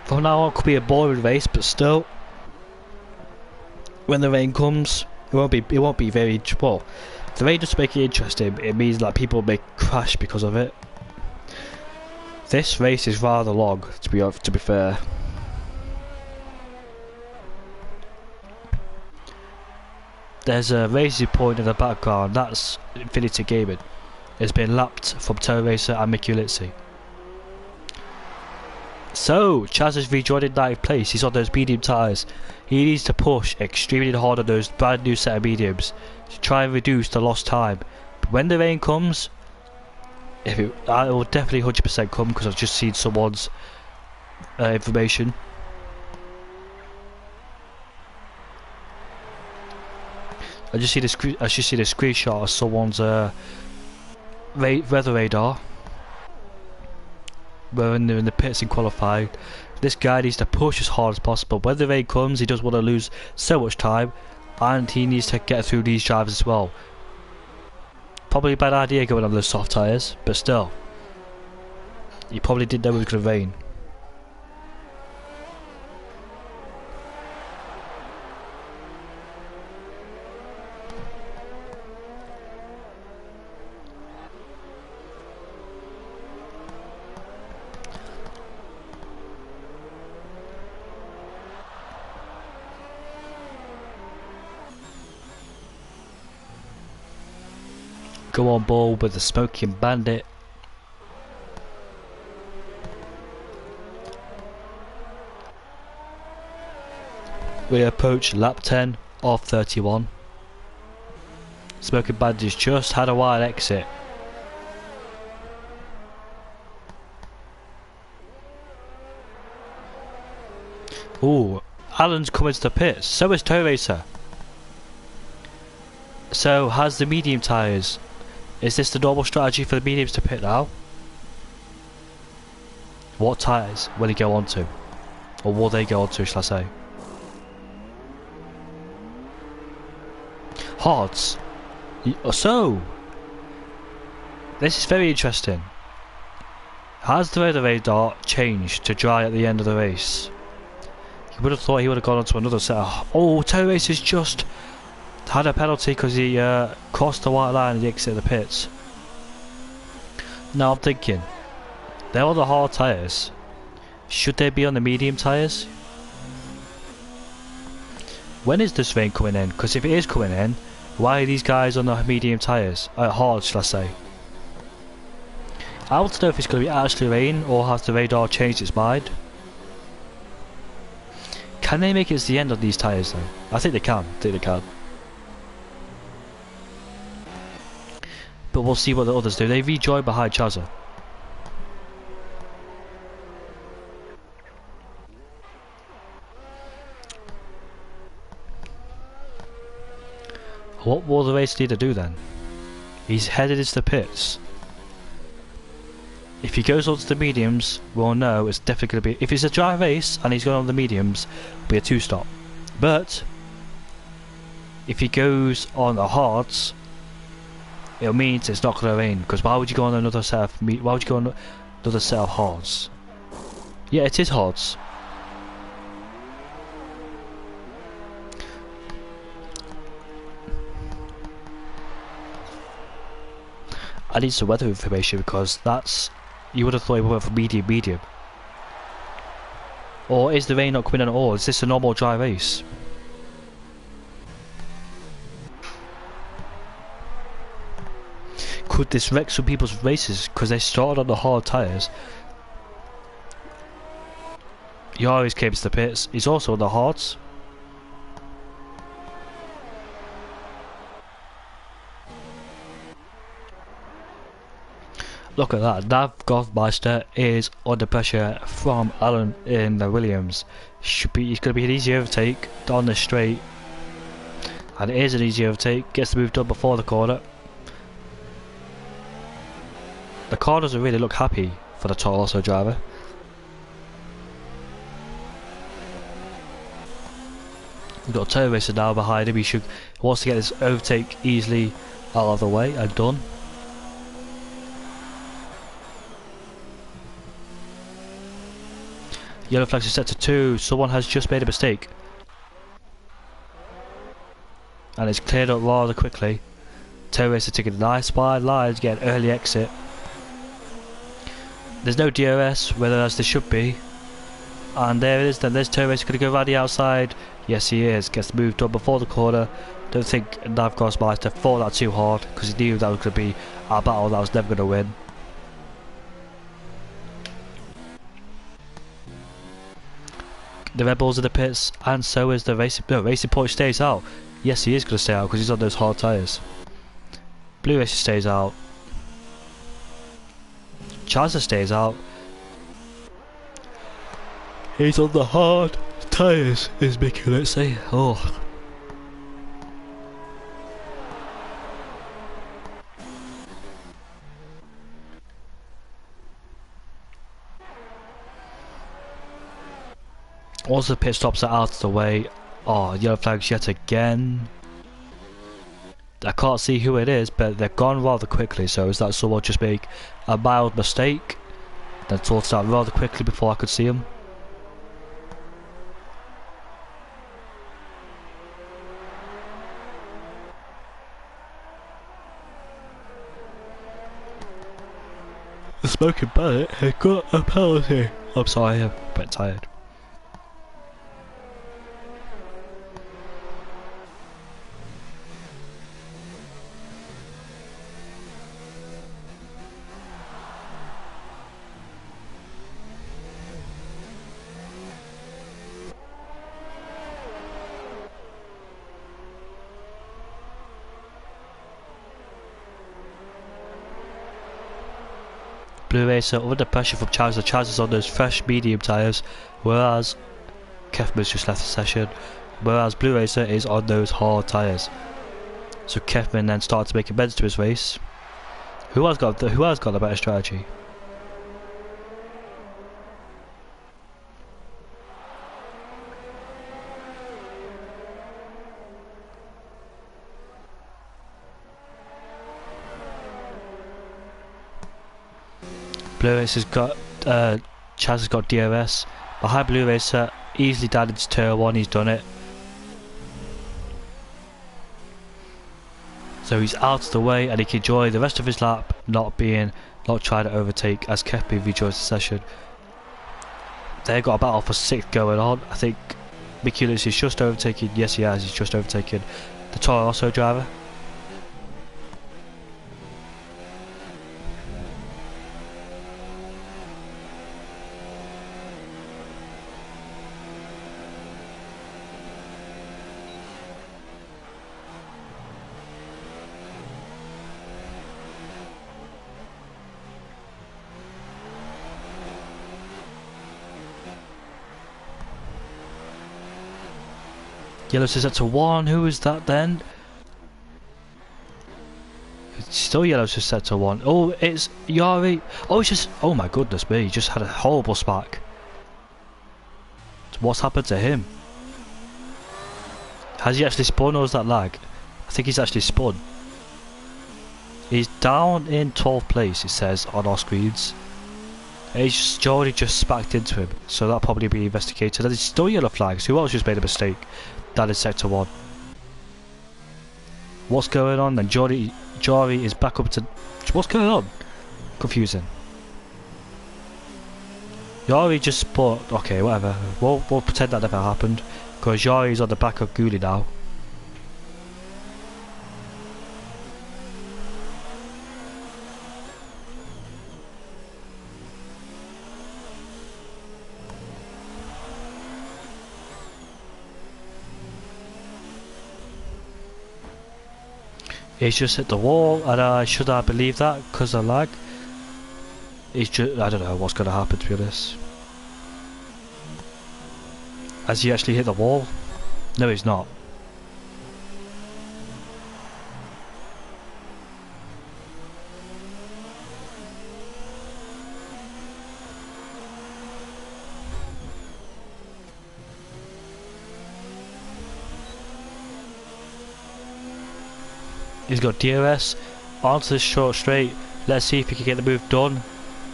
From now on, it could be a boring race, but still, when the rain comes, it won't be very well. If the rain doesn't make it interesting, it means that people may crash because of it. This race is rather long, to be fair. There's a racing point in the background. That's Infinity Gaming. It's been lapped from Terror Racer and Miku Litzy. So, Chaz has rejoined in 9th place. He's on those medium tyres. He needs to push extremely hard on those brand new set of mediums to try and reduce the lost time. But when the rain comes, it will definitely 100% come because I've just seen someone's information. I just see the screenshot of someone's weather radar. When they're in the pits in qualifying, this guy needs to push as hard as possible. When the rain comes, he doesn't want to lose so much time. and he needs to get through these drivers as well. Probably a bad idea going on those soft tyres, but still, he probably did know it was going to rain. Go on board with the Smoking Bandit. We approach lap 10 of 31. Smoking Bandit's just had a wide exit. Ooh, Alan's coming to the pits. So is Tow Racer. So has the medium tyres. Is this the normal strategy for the mediums to pit now? What tyres will he go on to? Or will they go on to, shall I say? Hards. So, this is very interesting. Has the weather radar changed to dry at the end of the race? You would have thought he would have gone on to another set of... Oh, Tow Racer's just had a penalty because he crossed the white line and he exited the pits. Now I'm thinking, they're on the hard tyres. Should they be on the medium tyres? When is this rain coming in? Because if it is coming in, why are these guys on the medium tyres? Hard, shall I say? I want to know if it's going to be actually rain or has the radar changed its mind. Can they make it to the end of these tyres though? I think they can. But we'll see what the others do. They rejoin behind Chaza. What will the race leader do then? He's headed into the pits. If he goes on to the mediums, we'll know it's definitely going to be... If it's a dry race and he's going on the mediums, it'll be a 2-stop. But if he goes on the hards, it means it's not going to rain. Because why would you go on another set of hards? Yeah, it is hards. I need some weather information because that's... You would have thought it went for medium. Or is the rain not coming in at all? Is this a normal dry race? Could this wreck some people's races because they started on the hard tyres? He always came to the pits. He's also on the hards. Look at that, Nav Golfmeister is under pressure from Alan in the Williams. He's going to be an easy overtake down the straight. And it is an easy overtake, gets the move done before the corner. The car doesn't really look happy for the Toro Rosso driver. We've got Tow Racer now behind him. He wants to get this overtake easily out of the way and done. Yellow flags are set to 2. Someone has just made a mistake. And it's cleared up rather quickly. Tow Racer taking a nice wide line to get an early exit. There's no DRS, whereas there should be. And there it is then. There's Tow Racer going to go around the outside. Yes, he is. Gets moved up before the corner. Don't think Nav Golfmeister fought that too hard because he knew that was going to be a battle that was never going to win. The Red Bull's in the pits, and so is the Racing... No, Racing Point stays out. Yes, he is going to stay out because he's on those hard tyres. Blue Racer stays out. Chaza stays out. He's on the hard tyres, is Mickey, let's say. Oh. Once the pit stops are out of the way, Oh, yellow flags yet again. I can't see who it is, but they're gone rather quickly, so is that someone just make a mild mistake then sorted out rather quickly before I could see him? The smoking bullet had got a penalty. I'm sorry, I'm a bit tired. Blue Racer under pressure from Chaz. Chaz is on those fresh medium tyres, whereas Kefman's just left the session, whereas Blue Racer is on those hard tyres. So Kefman then started to make amends to his race. Who has got a better strategy? Blue Racer's got Chaz has got DRS. Behind Blue Racer, easily down into turn 1, he's done it. So he's out of the way and he can enjoy the rest of his lap not trying to overtake as Kefman rejoins the session. They've got a battle for 6th going on. I think Mickey Lewis is just overtaking, yes he has, he's just overtaken the Toro Rosso driver. Yellow's is set to 1, who is that then? It's still Yellow's is set to 1. Oh, it's Yari. Oh, it's just, oh my goodness me, he just had a horrible spark. What's happened to him? Has he actually spun or is that lag? I think he's actually spun. He's down in 12th place, it says on our screens. He's already just smacked into him, so that'll probably be investigated. And it's still yellow flags. Who else just made a mistake? That is sector 1. What's going on then? Jari is back up to... What's going on? Confusing. Yari just spun... Okay, whatever. We'll pretend that never happened. Because Yari's on the back of Guli now. He's just hit the wall, and should I believe that because of lag? He's just, I don't know what's going to happen, to be honest. Has he actually hit the wall? No, he's not. He's got DRS onto the short straight. Let's see if he can get the move done.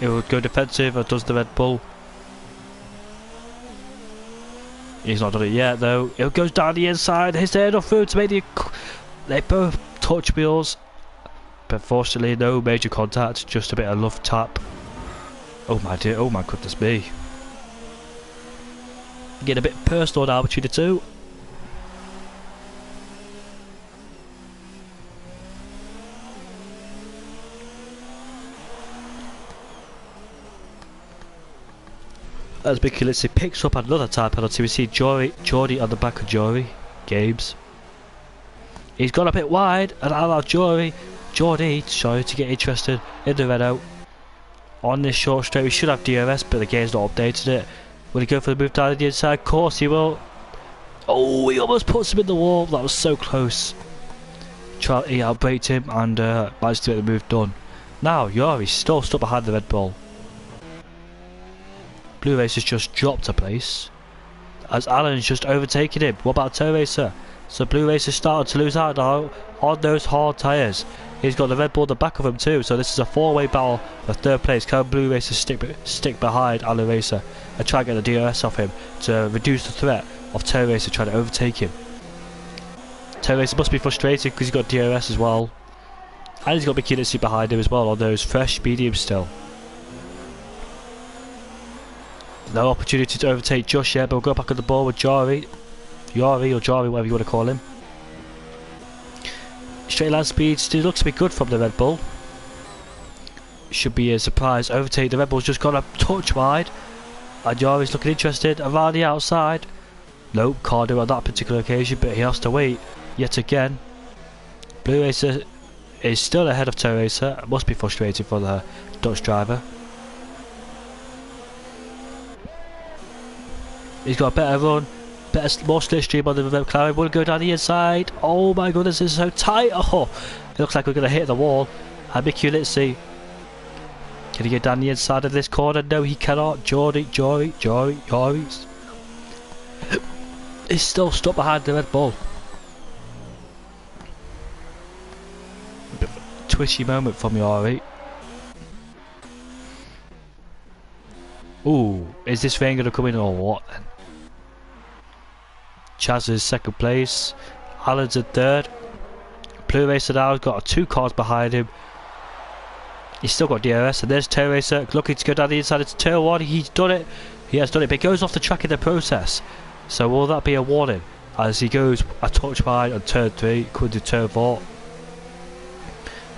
It will go defensive, or does the Red Bull. He's not done it yet though. It goes down the inside. His head off through to make the... They both touch wheels. But fortunately no major contact, just a bit of love tap. Oh my dear, oh my goodness me. Getting a bit personal now between the two. As Mickey Litsy picks up another time penalty, we see Geordie on the back of Games. He's gone a bit wide and allowed Geordie to get interested in the Renault. On this short straight, we should have DRS, but the game's not updated it. Will he go for the move down the inside? Of course he will. Oh, he almost puts him in the wall. That was so close. He outbraked him and managed to get the move done. Now, Yori's still stuck behind the Red Bull. Blue Race has just dropped a place. as Alan's just overtaken him. What about Tow Racer? So Blue Racer started to lose out now on those hard tyres. He's got the Red Bull at the back of him too, so this is a four-way battle for third place. Can Blue Racer stick behind Alan Racer and try and get the DRS off him to reduce the threat of Tow Racer trying to overtake him? Tow Racer must be frustrated because he's got DRS as well. And he's got McKinney behind him as well on those fresh mediums still. No opportunity to overtake Josh yet, but we'll go back on the ball with Jari, or Jari, whatever you want to call him. Straight line speed still looks to be good from the Red Bull. Should be a surprise overtake. The Red Bull's just gone a touch wide, and Jari's looking interested around the outside. Nope, can't do on that particular occasion, but he has to wait yet again. Blue Racer is still ahead of Tow Racer. Must be frustrating for the Dutch driver. He's got a better run, more slipstream on the McLaren. Will go down the inside. Oh my goodness, this is so tight. Oh, it looks like we're going to hit the wall. And Mickey Litzy, can he get down the inside of this corner? No, he cannot. Jory. He's still stuck behind the Red Bull. Bit of a twitchy moment from Yari. Ooh, is this rain going to come in or what then? Chaz is second place. Alan's in third. Blue Racer now has got two cars behind him. He's still got DRS, and there's Tow Racer looking to go down the inside into turn 1. He's done it. He has done it, but he goes off the track in the process. So will that be a warning as he goes a touch wide on turn 3, could do turn 4.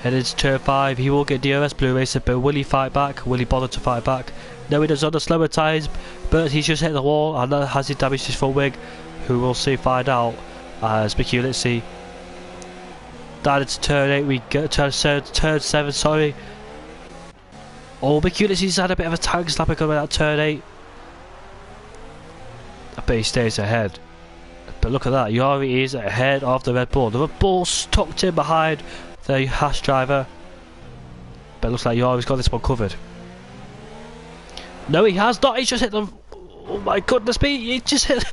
Heading into turn 5, he will get DRS, Blue Racer, but will he fight back? Will he bother to fight back? No, he does on the slower tyres, but he's just hit the wall, and that has he damaged his front wing, who will soon find out as Mickey Litzy. Down into turn 8, we go to turn 7, sorry. Oh, Mickey Litzy's had a bit of a tank slapper coming out turn 8. I bet he stays ahead. But look at that, Yari is ahead of the Red Bull. The Red Bull's tucked in behind the Haas driver. But it looks like Yari's got this one covered. No, he has not. He's just hit the. Oh my goodness me! He just hit.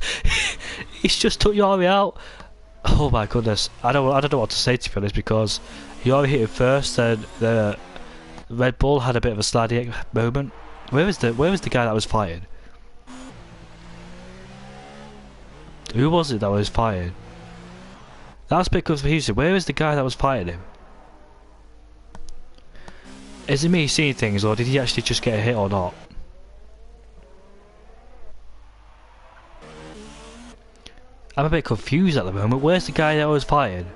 He's just took Yari out. Oh my goodness! I don't know what to say to be honest, because Yari hit him first, then the Red Bull had a bit of a sliding moment. Where was the guy that was fighting? Who was it that was fighting? That was a bit confusing. Where is the guy that was fighting him? Is it me seeing things, or did he actually just get a hit or not? I'm a bit confused at the moment. Where's the guy that was fighting?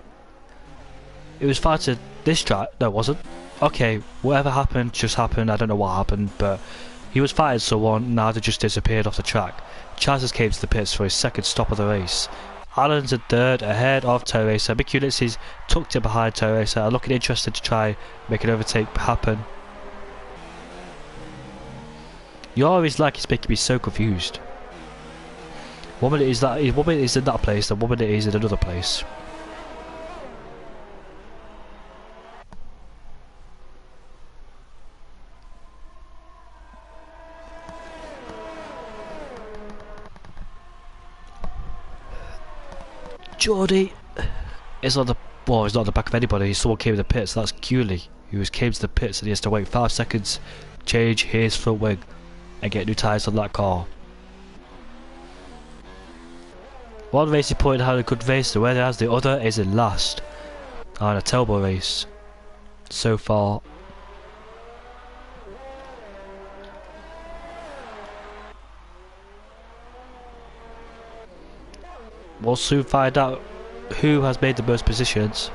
It was fighting this track. No, it wasn't. Okay, whatever happened just happened. I don't know what happened, but he was fighting someone. Now they just disappeared off the track. Chaz has came to the pits for his second stop of the race. Alan's in third, ahead of Tow Racer. Mick Ulysses tucked in behind Tow Racer, looking interested to try make an overtake happen. Yari's like he's making me so confused. One minute is in that place, and one minute is in another place. Geordie is on the he's not on the back of anybody. Someone came to the pits. That's Cooley, who came to the pits, and he has to wait 5 seconds, change his front wing, and get new tyres on that car. One racing point had a good race, whereas the other is in last on a terrible race so far. We'll soon find out who has made the most positions.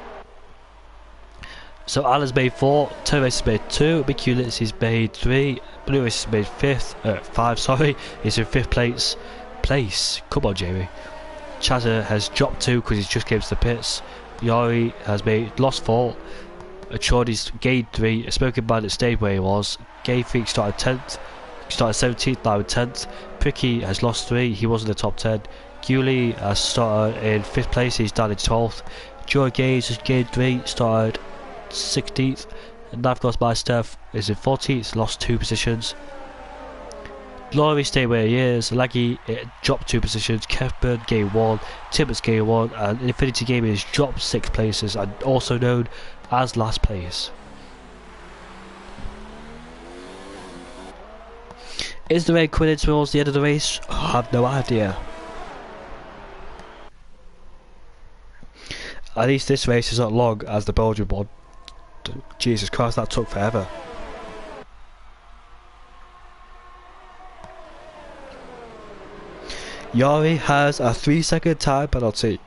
So Alan's made 4, Tow Racer's made 2, Mick Ulysses made 3, Blue Racer's made 5, sorry, he's in 5th place. Come on, Jamie. Chazza has dropped 2 because he's just came to the pits. Yari has lost 4. Chordy's gained 3. A Smoking Bandit stayed where he was. Gay Freak started 10th. Started 17th, now in 10th. Pricky has lost 3. He was in the top 10. Guley has started in 5th place. He's down in 12th. Joe Gaze has gained 3. Started 16th. And Knife Gloss by Steph is in 14th. Lost 2 positions. Glory stay where he is. Laggy dropped 2 positions. Kefburn gained 1. Tibbets gained 1. And Infinity Gaming has dropped 6 places and also known as last place. Is the rain coming towards the end of the race? I have no idea. At least this race is not long as the Belgian one. Jesus Christ, that took forever. Yari has a 3-second time penalty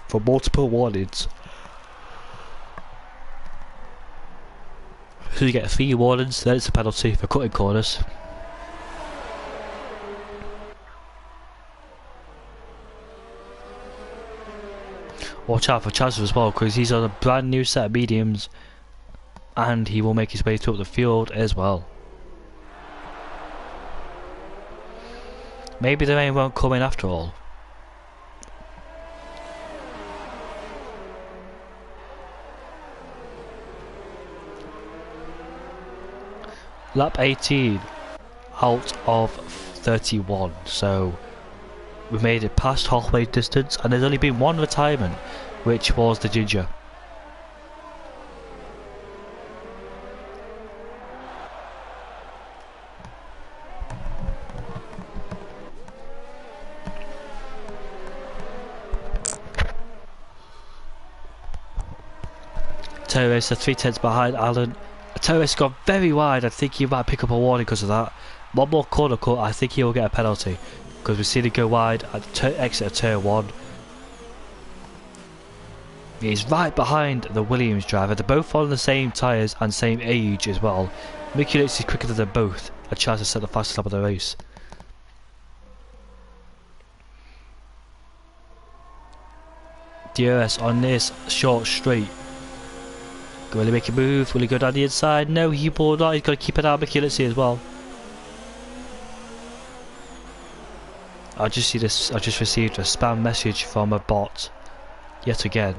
for multiple warnings. So you get 3 warnings, then it's a penalty for cutting corners. Watch out for Chaz as well, because he's on a brand new set of mediums and he will make his way through the field as well. Maybe the rain won't come in after all. Lap 18 out of 31, so we made it past halfway distance and there's only been 1 retirement, which was the Ginger. Terrace are 3/10 behind Alan. Terrace got very wide. I think he might pick up a warning because of that. One more corner cut, I think he will get a penalty because we've seen it go wide at exit of turn 1. He's right behind the Williams driver. They're both on the same tyres and same age as well. Mikulicz is quicker than them both. A chance to set the fastest lap of the race. DRS on this short straight. Will he make a move? Will he go down the inside? No, he will not. He's got to keep an eye on Mikulicz as well. I just see this. I just received a spam message from a bot. Yet again.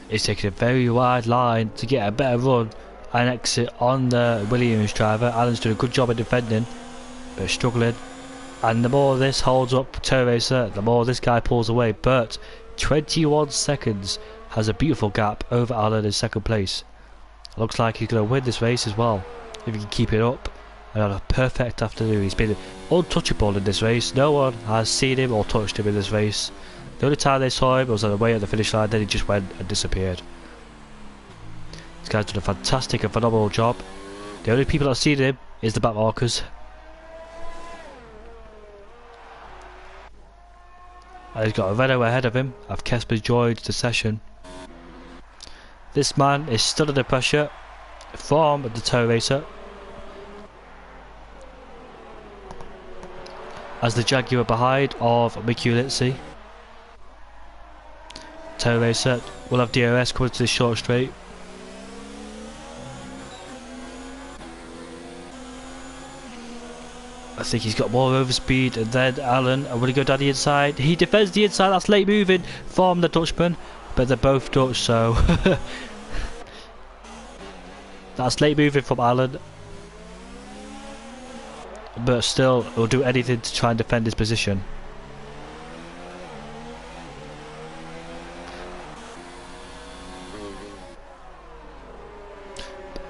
He's taking a very wide line to get a better run and exit on the Williams driver. Alan's doing a good job of defending, but struggling. And the more this holds up Tow Racer, the more this guy pulls away. But 21 seconds has a beautiful gap over Alan in second place. Looks like he's going to win this race as well, if he can keep it up. And on a perfect afternoon. He's been untouchable in this race. No one has seen him or touched him in this race. The only time they saw him was on the way at the finish line, then he just went and disappeared. This guy's done a fantastic and phenomenal job. The only people that have seen him is the back markers. And he's got a Renault ahead of him. I've Kesper joined the session. This man is still under pressure from the Tow Racer, as the Jaguar behind of Mikulicz. Tow Racer will have DRS coming to the short straight. I think he's got more overspeed, and then Alan, and will he go down the inside? He defends the inside. That's late moving from the Dutchman, but they're both Dutch, so that's late moving from Alan. But still, he'll do anything to try and defend his position.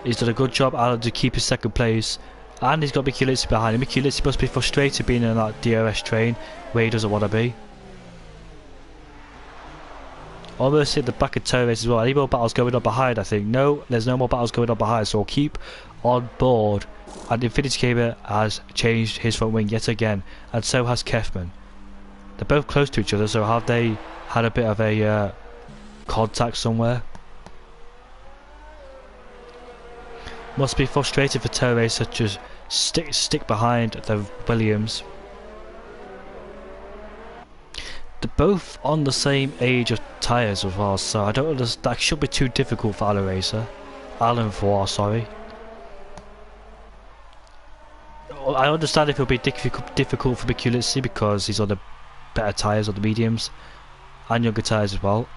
He's done a good job, Alan, to keep his second place. And he's got Mikulicz behind him. Mikulicz must be frustrated being in that DRS train where he doesn't want to be. Almost hit the back of Tow Race as well. Any more battles going on behind, I think? No, there's no more battles going on behind, so we'll keep on board. And Infinity Gamer has changed his front wing yet again, and so has Kefman. They're both close to each other, so have they had a bit of a contact somewhere? Must be frustrated for Tow Racer to stick behind the Williams. They're both on the same age of tyres as well, so I don't understand. That should be too difficult for Alan Racer. Alan 4, sorry. I understand if it'll be difficult for Mikulicki because he's on the better tyres, on the mediums, and younger tyres as well.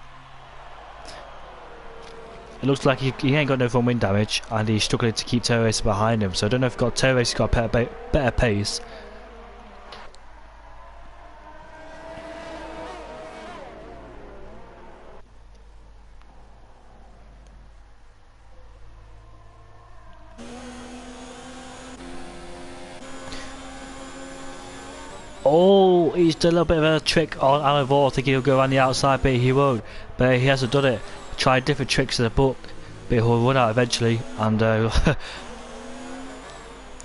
It looks like he ain't got no front wing damage, and he's struggling to keep Tail Racer behind him. So I don't know if Tail Racer's got a better pace. Oh, he's done a little bit of a trick on Alan Vaughn, thinking he'll go around the outside, but he won't. But he hasn't done it. Tried different tricks in the book, but he'll run out eventually. And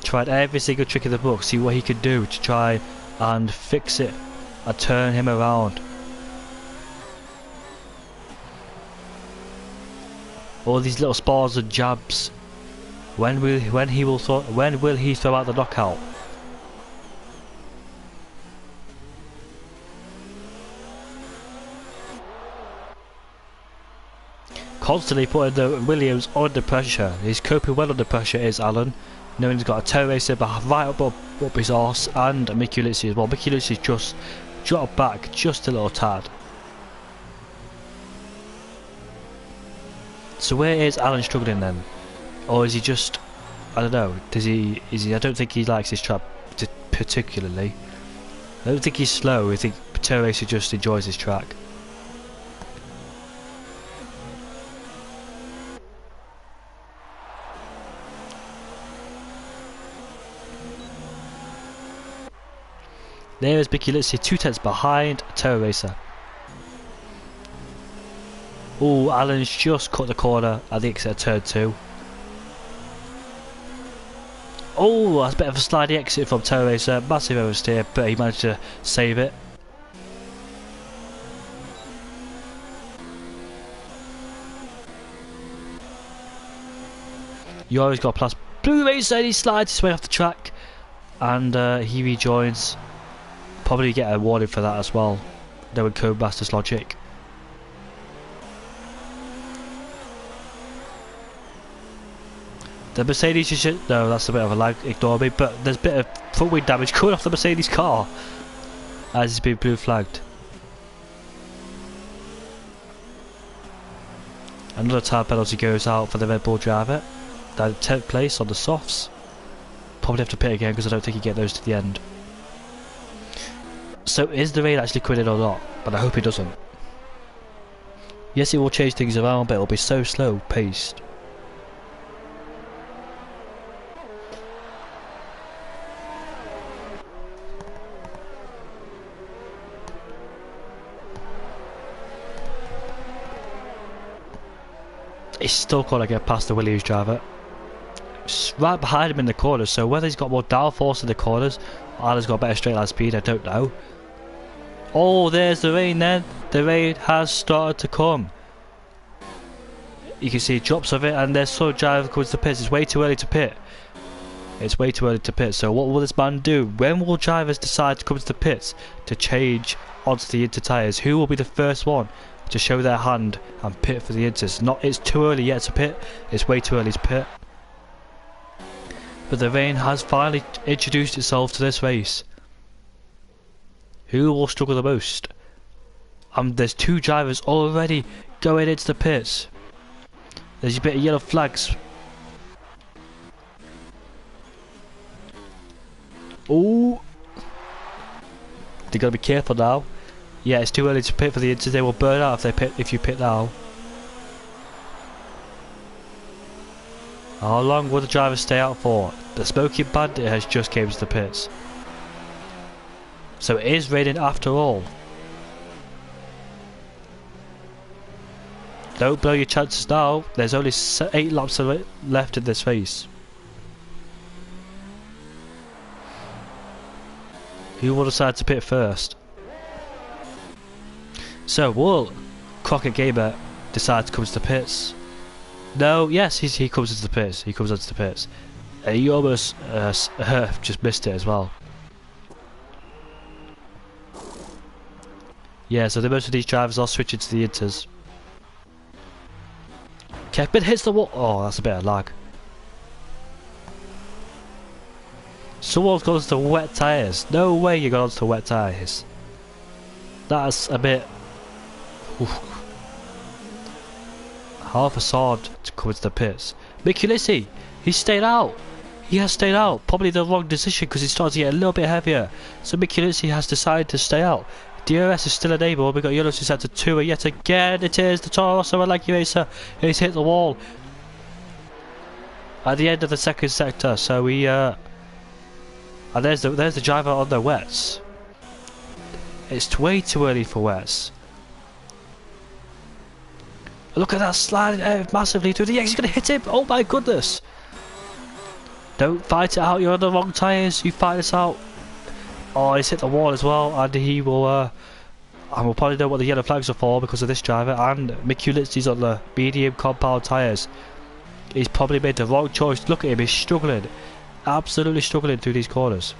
tried every single trick in the book, see what he could do to try and fix it and turn him around. All these little spars and jabs. When will he throw out the knockout? Constantly putting the Williams under pressure. He's coping well under pressure, is Alan. Knowing he's got a Tail Racer right up his arse, and Mikulicki as well. Mikulicki's just dropped back just a little tad. So where is Alan struggling then? Or is he just, I don't know, I don't think he likes his trap particularly. I don't think he's slow, I think Tail Racer just enjoys his track. There is Mikulicki 2 tenths behind Tail Racer. Oh, Alan's just cut the corner at the exit of turn 2. Oh, that's a bit of a slidey exit from Tail Racer. Massive oversteer, but he managed to save it. You always got plus Blue Racer, he slides his way off the track, and he rejoins. Probably get a warning for that as well, knowing Codemaster's logic. The Mercedes should, no, that's a bit of a lag, ignore me, but there's a bit of front wing damage coming off the Mercedes car as it's been blue flagged. Another time penalty goes out for the Red Bull driver, down in 10th place on the softs. Probably have to pit again because I don't think you get those to the end. So is the rain actually quitting or not? But I hope it doesn't. Yes, it will change things around, but it will be so slow paced. He's still got to get past the Williams driver. It's right behind him in the corners, so whether he's got more downforce in the corners or Alan's got better straight line speed, I don't know. Oh, there's the rain then. The rain has started to come. You can see drops of it, and there's so driver comes to pits. It's way too early to pit. It's way too early to pit. So what will this man do? When will drivers decide to come to the pits to change onto the Inter tyres? Who will be the first one to show their hand and pit for the Inters? It's too early yet to pit. It's way too early to pit. But the rain has finally introduced itself to this race. Who will struggle the most? There's 2 drivers already going into the pits. There's a bit of yellow flags. Oh, they gotta be careful now. Yeah, it's too early to pit for the Inters. They will burn out if you pit now. How long will the drivers stay out for? The Smoking Bandit has just came to the pits. So it is raining after all. Don't blow your chances now. There's only 8 laps left in this race. Who will decide to pit first? So will Crockett Gamer decide to come to the pits? No, yes, he comes into the pits. He comes into the pits. He almost just missed it as well. Yeah, so most of these drivers are switching to the Inters. Kevin hits the wall. Oh, that's a bit of lag. Someone's gone to wet tyres. No way you got onto wet tyres. That's a bit... Oof. Half a sword to come into the pits. Mickey Lissy, he stayed out. He has stayed out. Probably the wrong decision because he started to get a little bit heavier. So Mickey Lissy has decided to stay out. DRS is still unable. We got Yellows who's set to 2 yet again. It is the Toro Rosso and like Racer. He's hit the wall at the end of the second sector. So we and there's the driver on the wets. It's way too early for wets. Look at that sliding massively through the X. He's gonna hit him. Oh my goodness! Don't fight it out. You're on the wrong tyres. You fight this out. Oh, he's hit the wall as well, and he will. And we'll probably know what the yellow flags are for because of this driver. And Mikulitsy's on the medium compound tyres. He's probably made the wrong choice. Look at him. He's struggling, absolutely struggling through these corners.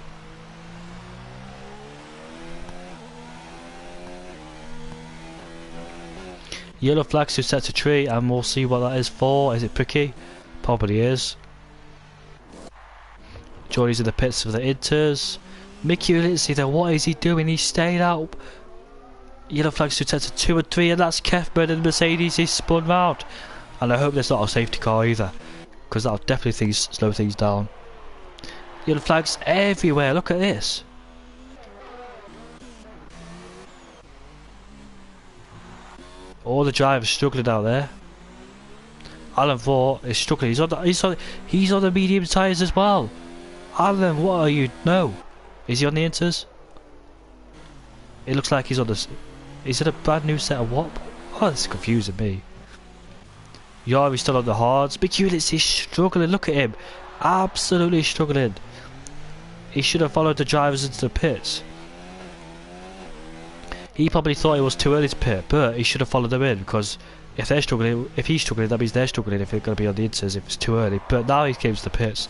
Yellow flags to set to tree, and we'll see what that is for. Is it Pricky? Probably is. Jordy's in the pits for the Inters. Mickey Litsy though, what is he doing? He's stayed out. Yellow flags to set to 2 and 3, and that's Kefman and Mercedes. He's spun round. And I hope there's not a safety car either, because that'll definitely slow things down. Yellow flags everywhere, look at this. All the drivers struggling out there. Alan Vaught is struggling. He's on the medium tyres as well. Alan, what are you? No. Is he on the Inters? It looks like he's on the... Is it a brand new set of what? Oh, this is confusing me. Yari's still on the hards. Big Units, he's struggling. Look at him. Absolutely struggling. He should have followed the drivers into the pits. He probably thought it was too early to pit, but he should have followed them in, because if they're struggling, if he's struggling, that means they're struggling if they're going to be on the Inters if it's too early. But now he came to the pits.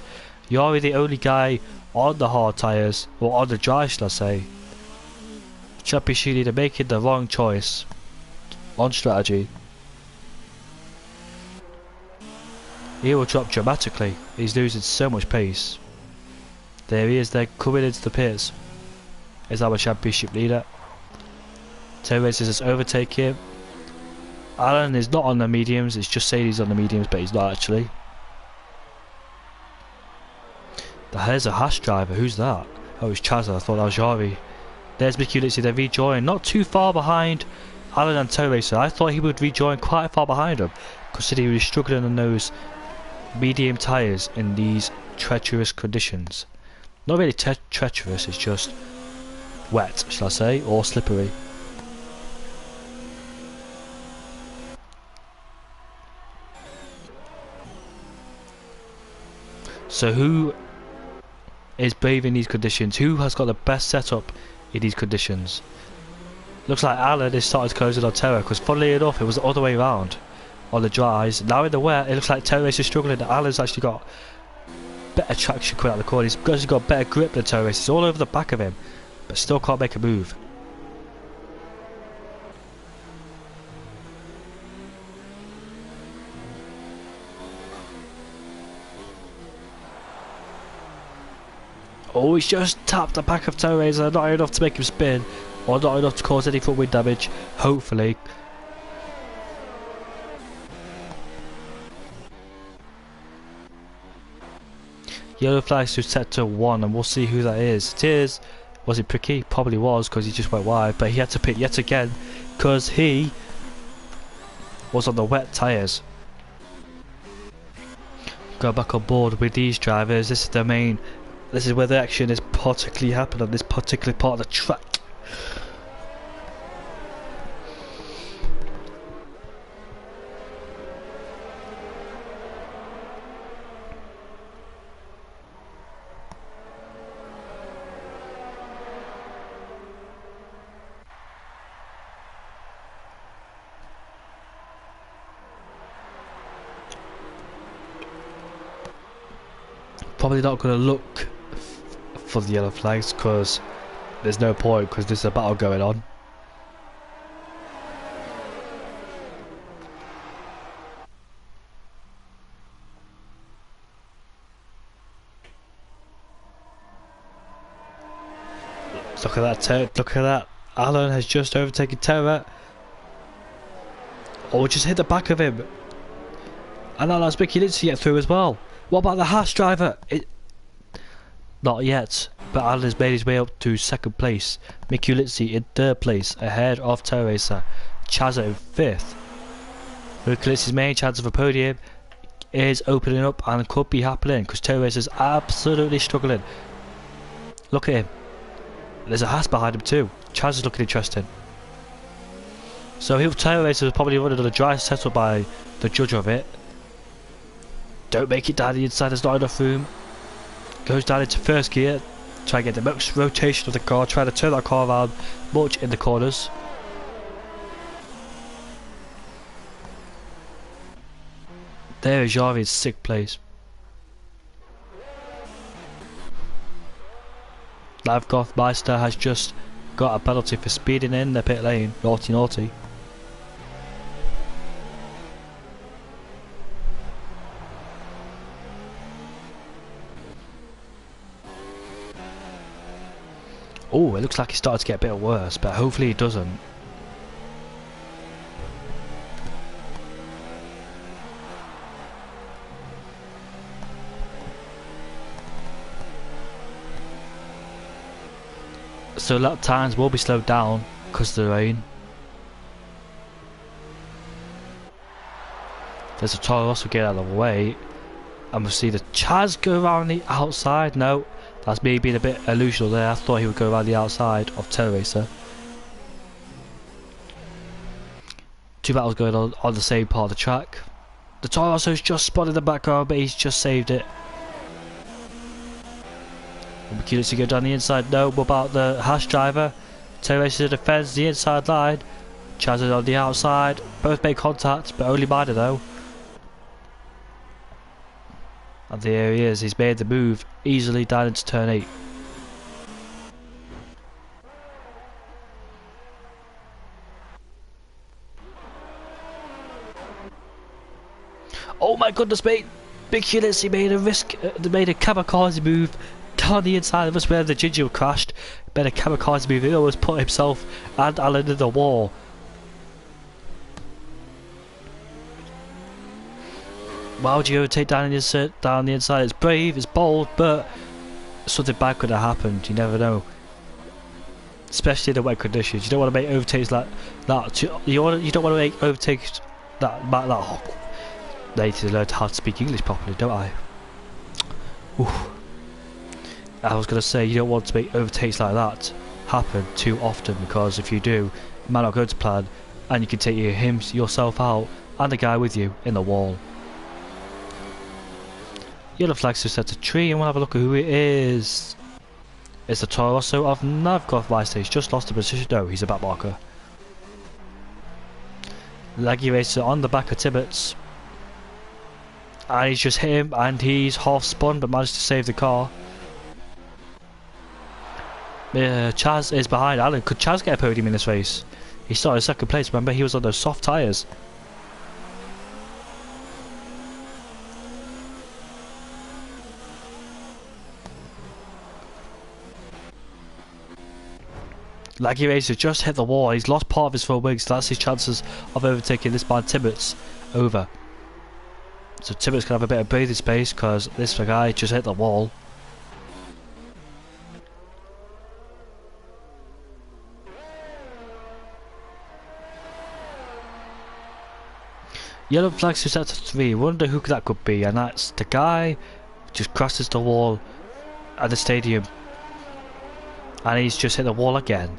Yari, the only guy on the hard tyres, or on the dry, should I say. Championship leader making the wrong choice on strategy. He will drop dramatically. He's losing so much pace. There he is. They're coming into the pits. Is our championship leader. 10 races has overtaken him. Alan is not on the mediums. It's just saying he's on the mediums, but he's not actually. There's a Haas driver. Who's that? Oh, it's Chazza. I thought that was Yari. There's Mickey Litsy. They rejoin. Not too far behind Alan and Tow Racer. I thought he would rejoin quite far behind him, considering he was struggling on those medium tyres in these treacherous conditions. Not really treacherous, it's just wet, shall I say, or slippery. So who is brave in these conditions? Who has got the best setup in these conditions? Looks like Alan is starting to close in on Terra, because funnily enough it was the other way around on the dries. Now in the wet it looks like Terra Race is struggling. Alan's actually got better traction coming out of the corner. He's actually got better grip than Terra Race. It's all over the back of him, but still can't make a move. Oh, he's just tapped the back of Terra Racer, not enough to make him spin, or not enough to cause any front wing damage, hopefully. Yellow flags to set to 1, and we'll see who that is. It is. Was it Pricky? Probably was, because he just went wide, but he had to pit yet again, because he was on the wet tyres. Go back on board with these drivers. This is the main... This is where the action is particularly happening on this particular part of the track. Probably not going to look for the yellow flags, because there's no point, because there's a battle going on. Look at that, look at that. Alan has just overtaken Terra. Oh, just hit the back of him. And that allows Mickey Lynch to get through as well. What about the Haas driver? Not yet, but Alan has made his way up to second place. Mickey Lynch in third place, ahead of Terra Racer. Chazza in fifth. Mickey Lynch's main chance of a podium is opening up and could be happening because Terra Racer is absolutely struggling. Look at him. There's a Haas behind him too. Chaz is looking interesting. So Terra Racer was probably running on a dry setup by the judge of it. Don't make it down the inside, there's not enough room. Goes down into first gear. Try and get the most rotation of the car. Try to turn that car around much in the corners. There is Jarvi in sixth place. Lavgoth Meister has just got a penalty for speeding in the pit lane. Naughty naughty. Oh, it looks like he started to get a bit worse, but hopefully he doesn't. So lap times will be slowed down because of the rain. There's a Toro Rosso get out of the way, and we'll see the Chaz go around the outside. No, that's me being a bit illusional there. I thought he would go around the outside of Terra Racer. Two battles going on the same part of the track. The Toro Rosso's just spotted the background, but he's just saved it. Curious to go down the inside. No, what about the Haas driver? Terra Racer defends the inside line. Chaz is on the outside. Both make contact, but only minor though. And there he is. He's made the move easily down into turn 8. Oh my goodness, mate! Big Hillers, he made a kamikaze move down the inside of us where the Ginger crashed. Made a kamikaze move. He almost put himself and Alan in the wall. Why would you overtake down the inside? It's brave, it's bold, but something bad could have happened. You never know. Especially in the wet conditions. You don't want to make overtakes like that. You don't want to make overtakes that. Oh, I need to learn how to speak English properly, don't I? Oof. I was going to say, you don't want to make overtakes like that happen too often, because if you do, it might not go to plan, and you can take yourself out and the guy with you in the wall. Yellow flags to set a tree, and we'll have a look at who it is. It's the Toro Rosso of Navgoth Meister. He's just lost the position. No, he's a back marker. Laggy Racer on the back of Tibbets. And he's just hit him, and he's half spun but managed to save the car. Chaz is behind Alan. Could Chaz get a podium in this race? He started second place, remember? He was on those soft tyres. Laggy Racer just hit the wall. He's lost part of his front wing, so that's his chances of overtaking this man Tibbets over. So Tibbets can have a bit of breathing space because this guy just hit the wall. Yellow flags to set to 3. Wonder who that could be, and that's the guy who just crashes the wall at the stadium. And he's just hit the wall again.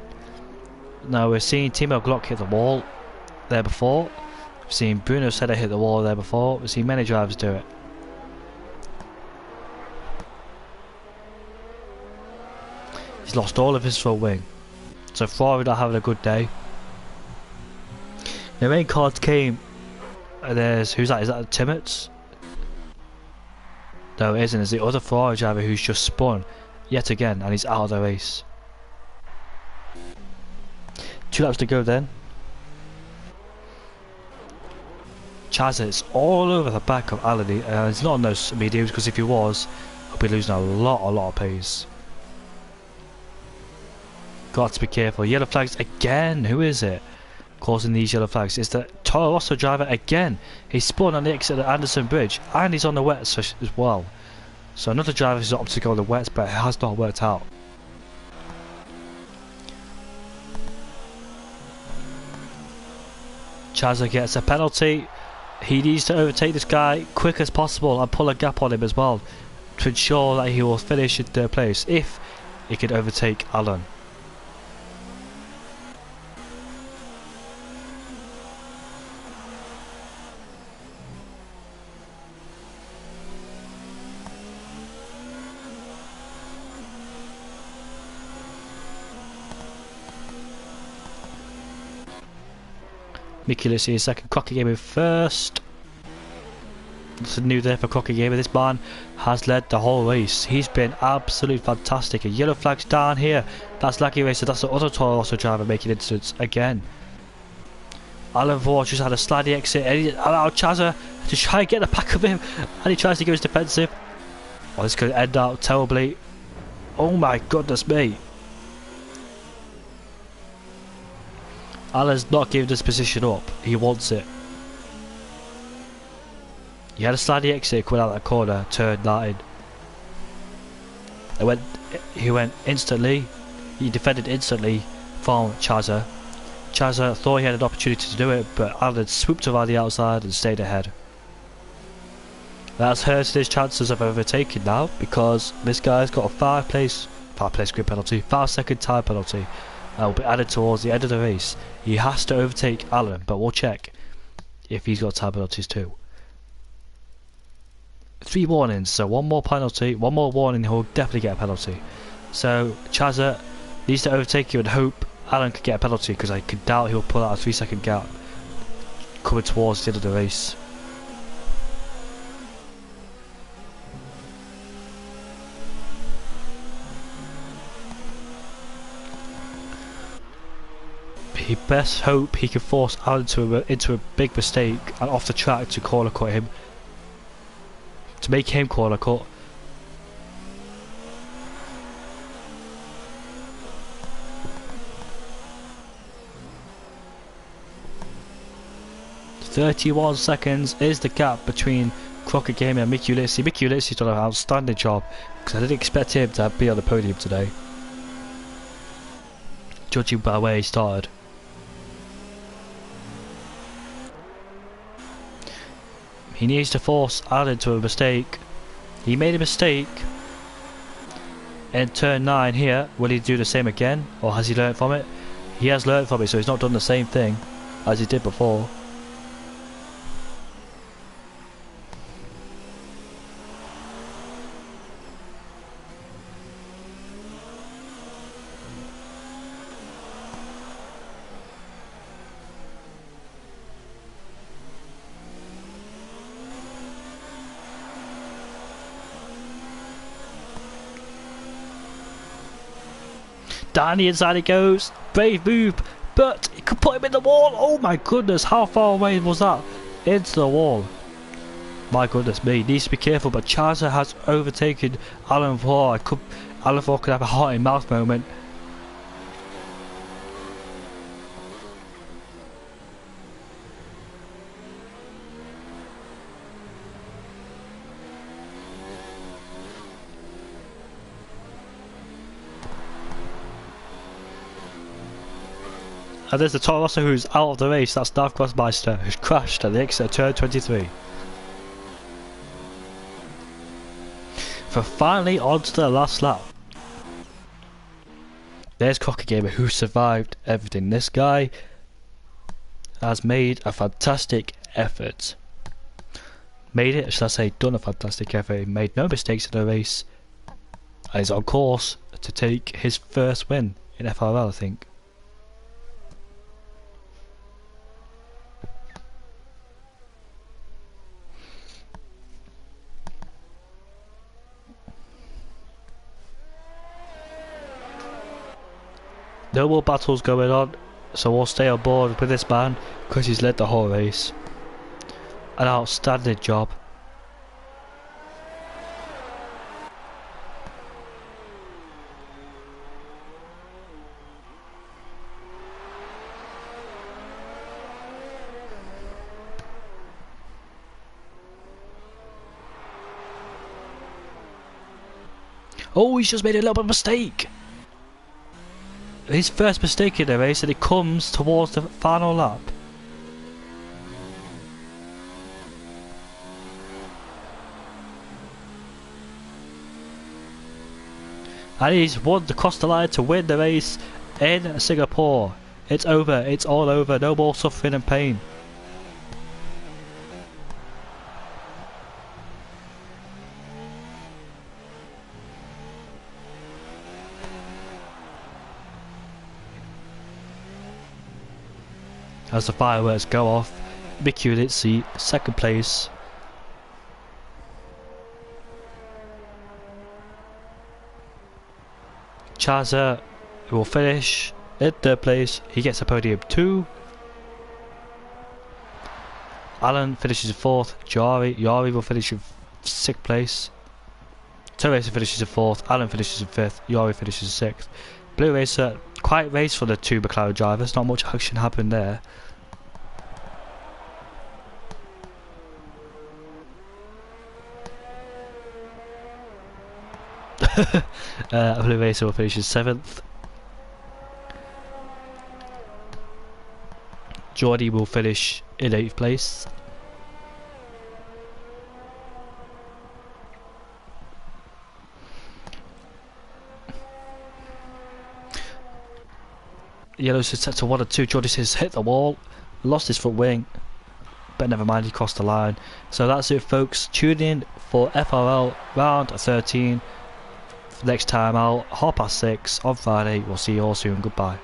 Now we're seeing Timo Glock hit the wall there before. We've seen Bruno Senna hit the wall there before. We've seen many drivers do it. He's lost all of his front wing. So Ferrari not having a good day. The main cards came. There's who's that? Is that Timmets? No, it isn't. It's the other Ferrari driver who's just spun yet again, and he's out of the race. 2 laps to go then. Chaz is all over the back of Alan. He's not on those mediums because if he was, he'll be losing a lot of pace. Got to be careful. Yellow flags again. Who is it causing these yellow flags? It's the Toro Rosso driver again. He spun on the exit at Anderson Bridge, and he's on the wets as well. So another driver has opted to go on the wets, but it has not worked out. Chaza gets a penalty. He needs to overtake this guy quick as possible and pull a gap on him as well to ensure that he will finish in third place if he can overtake Alan. Mickey Lissi in second, Crocky Gamer first. It's a new day for Crocky Gamer. This man has led the whole race. He's been absolutely fantastic. A yellow flag's down here. That's Lucky Racer. That's the other Toro Rosso driver making incidents again. Alan Vaughan just had a slidey exit and he allowed Chaza to try and get the back of him, and he tries to go his defensive. Oh, this could end out terribly. Oh my goodness me. Alan's not giving this position up. He wants it. He had a slidey exit coming out that corner, turn 9. He went instantly. He defended instantly from Chaza. Chaza thought he had an opportunity to do it, but Alan swooped around the outside and stayed ahead. That's hurted his chances of overtaking now, because this guy's got a 5 place grid penalty, 5-second time penalty. Will be added towards the end of the race. He has to overtake Alan, but we'll check if he's got time penalties too. 3 warnings, so 1 more penalty, 1 more warning, he'll definitely get a penalty. So Chaza needs to overtake you and hope Alan could get a penalty, because I could doubt he'll pull out a 3-second gap coming towards the end of the race. He best hope he can force Alan into a big mistake and off the track to corner cut him. To make him corner cut. "31 seconds is the gap between Crockett Gaming and Mickey Ulysses. Mickey Ulysses done an outstanding job, because I didn't expect him to be on the podium today, judging by where he started. He needs to force Alan into a mistake. He made a mistake in turn 9 here. Will he do the same again, or has he learned from it? He has learned from it, so he's not done the same thing as he did before. Down the inside he goes. Brave move, but it could put him in the wall. Oh my goodness, how far away was that? Into the wall. My goodness me, needs to be careful, but Chaza has overtaken Alan Vaughan. Alan Vaughan could have a heart in mouth moment. And there's the Toro Rosso who's out of the race. That's Nav Crossmeister, who's crashed at the exit of turn 23. For finally onto the last lap. There's Crocker Gamer, who survived everything. This guy has made a fantastic effort. Made it, should I say, done a fantastic effort. He made no mistakes in the race. And he's on course to take his first win in FRL, I think. No more battles going on, so we'll stay on board with this man because he's led the whole race. An outstanding job. Oh, he's just made a little bit of a mistake. His first mistake in the race, and it comes towards the final lap. And he's won the cross the line to win the race in Singapore. It's over, it's all over, no more suffering and pain. As the fireworks go off, Mickey Ulizzi, second place. Chaza will finish in third place. He gets a podium 2. Alan finishes in 4th. Yari will finish in 6th place. Tow Racer finishes in 4th. Alan finishes in 5th. Yari finishes in 6th. Blue Racer, quiet race for the 2 McLaren drivers. Not much action happened there. Blue Racer will finish in 7th. Geordie will finish in 8th place. Yellow is set to 1 and 2. Geordie says hit the wall, lost his front wing, but never mind, he crossed the line. So that's it, folks. Tune in for FRL round 13 next time out, 6:30 on Friday. We'll see you all soon. Goodbye.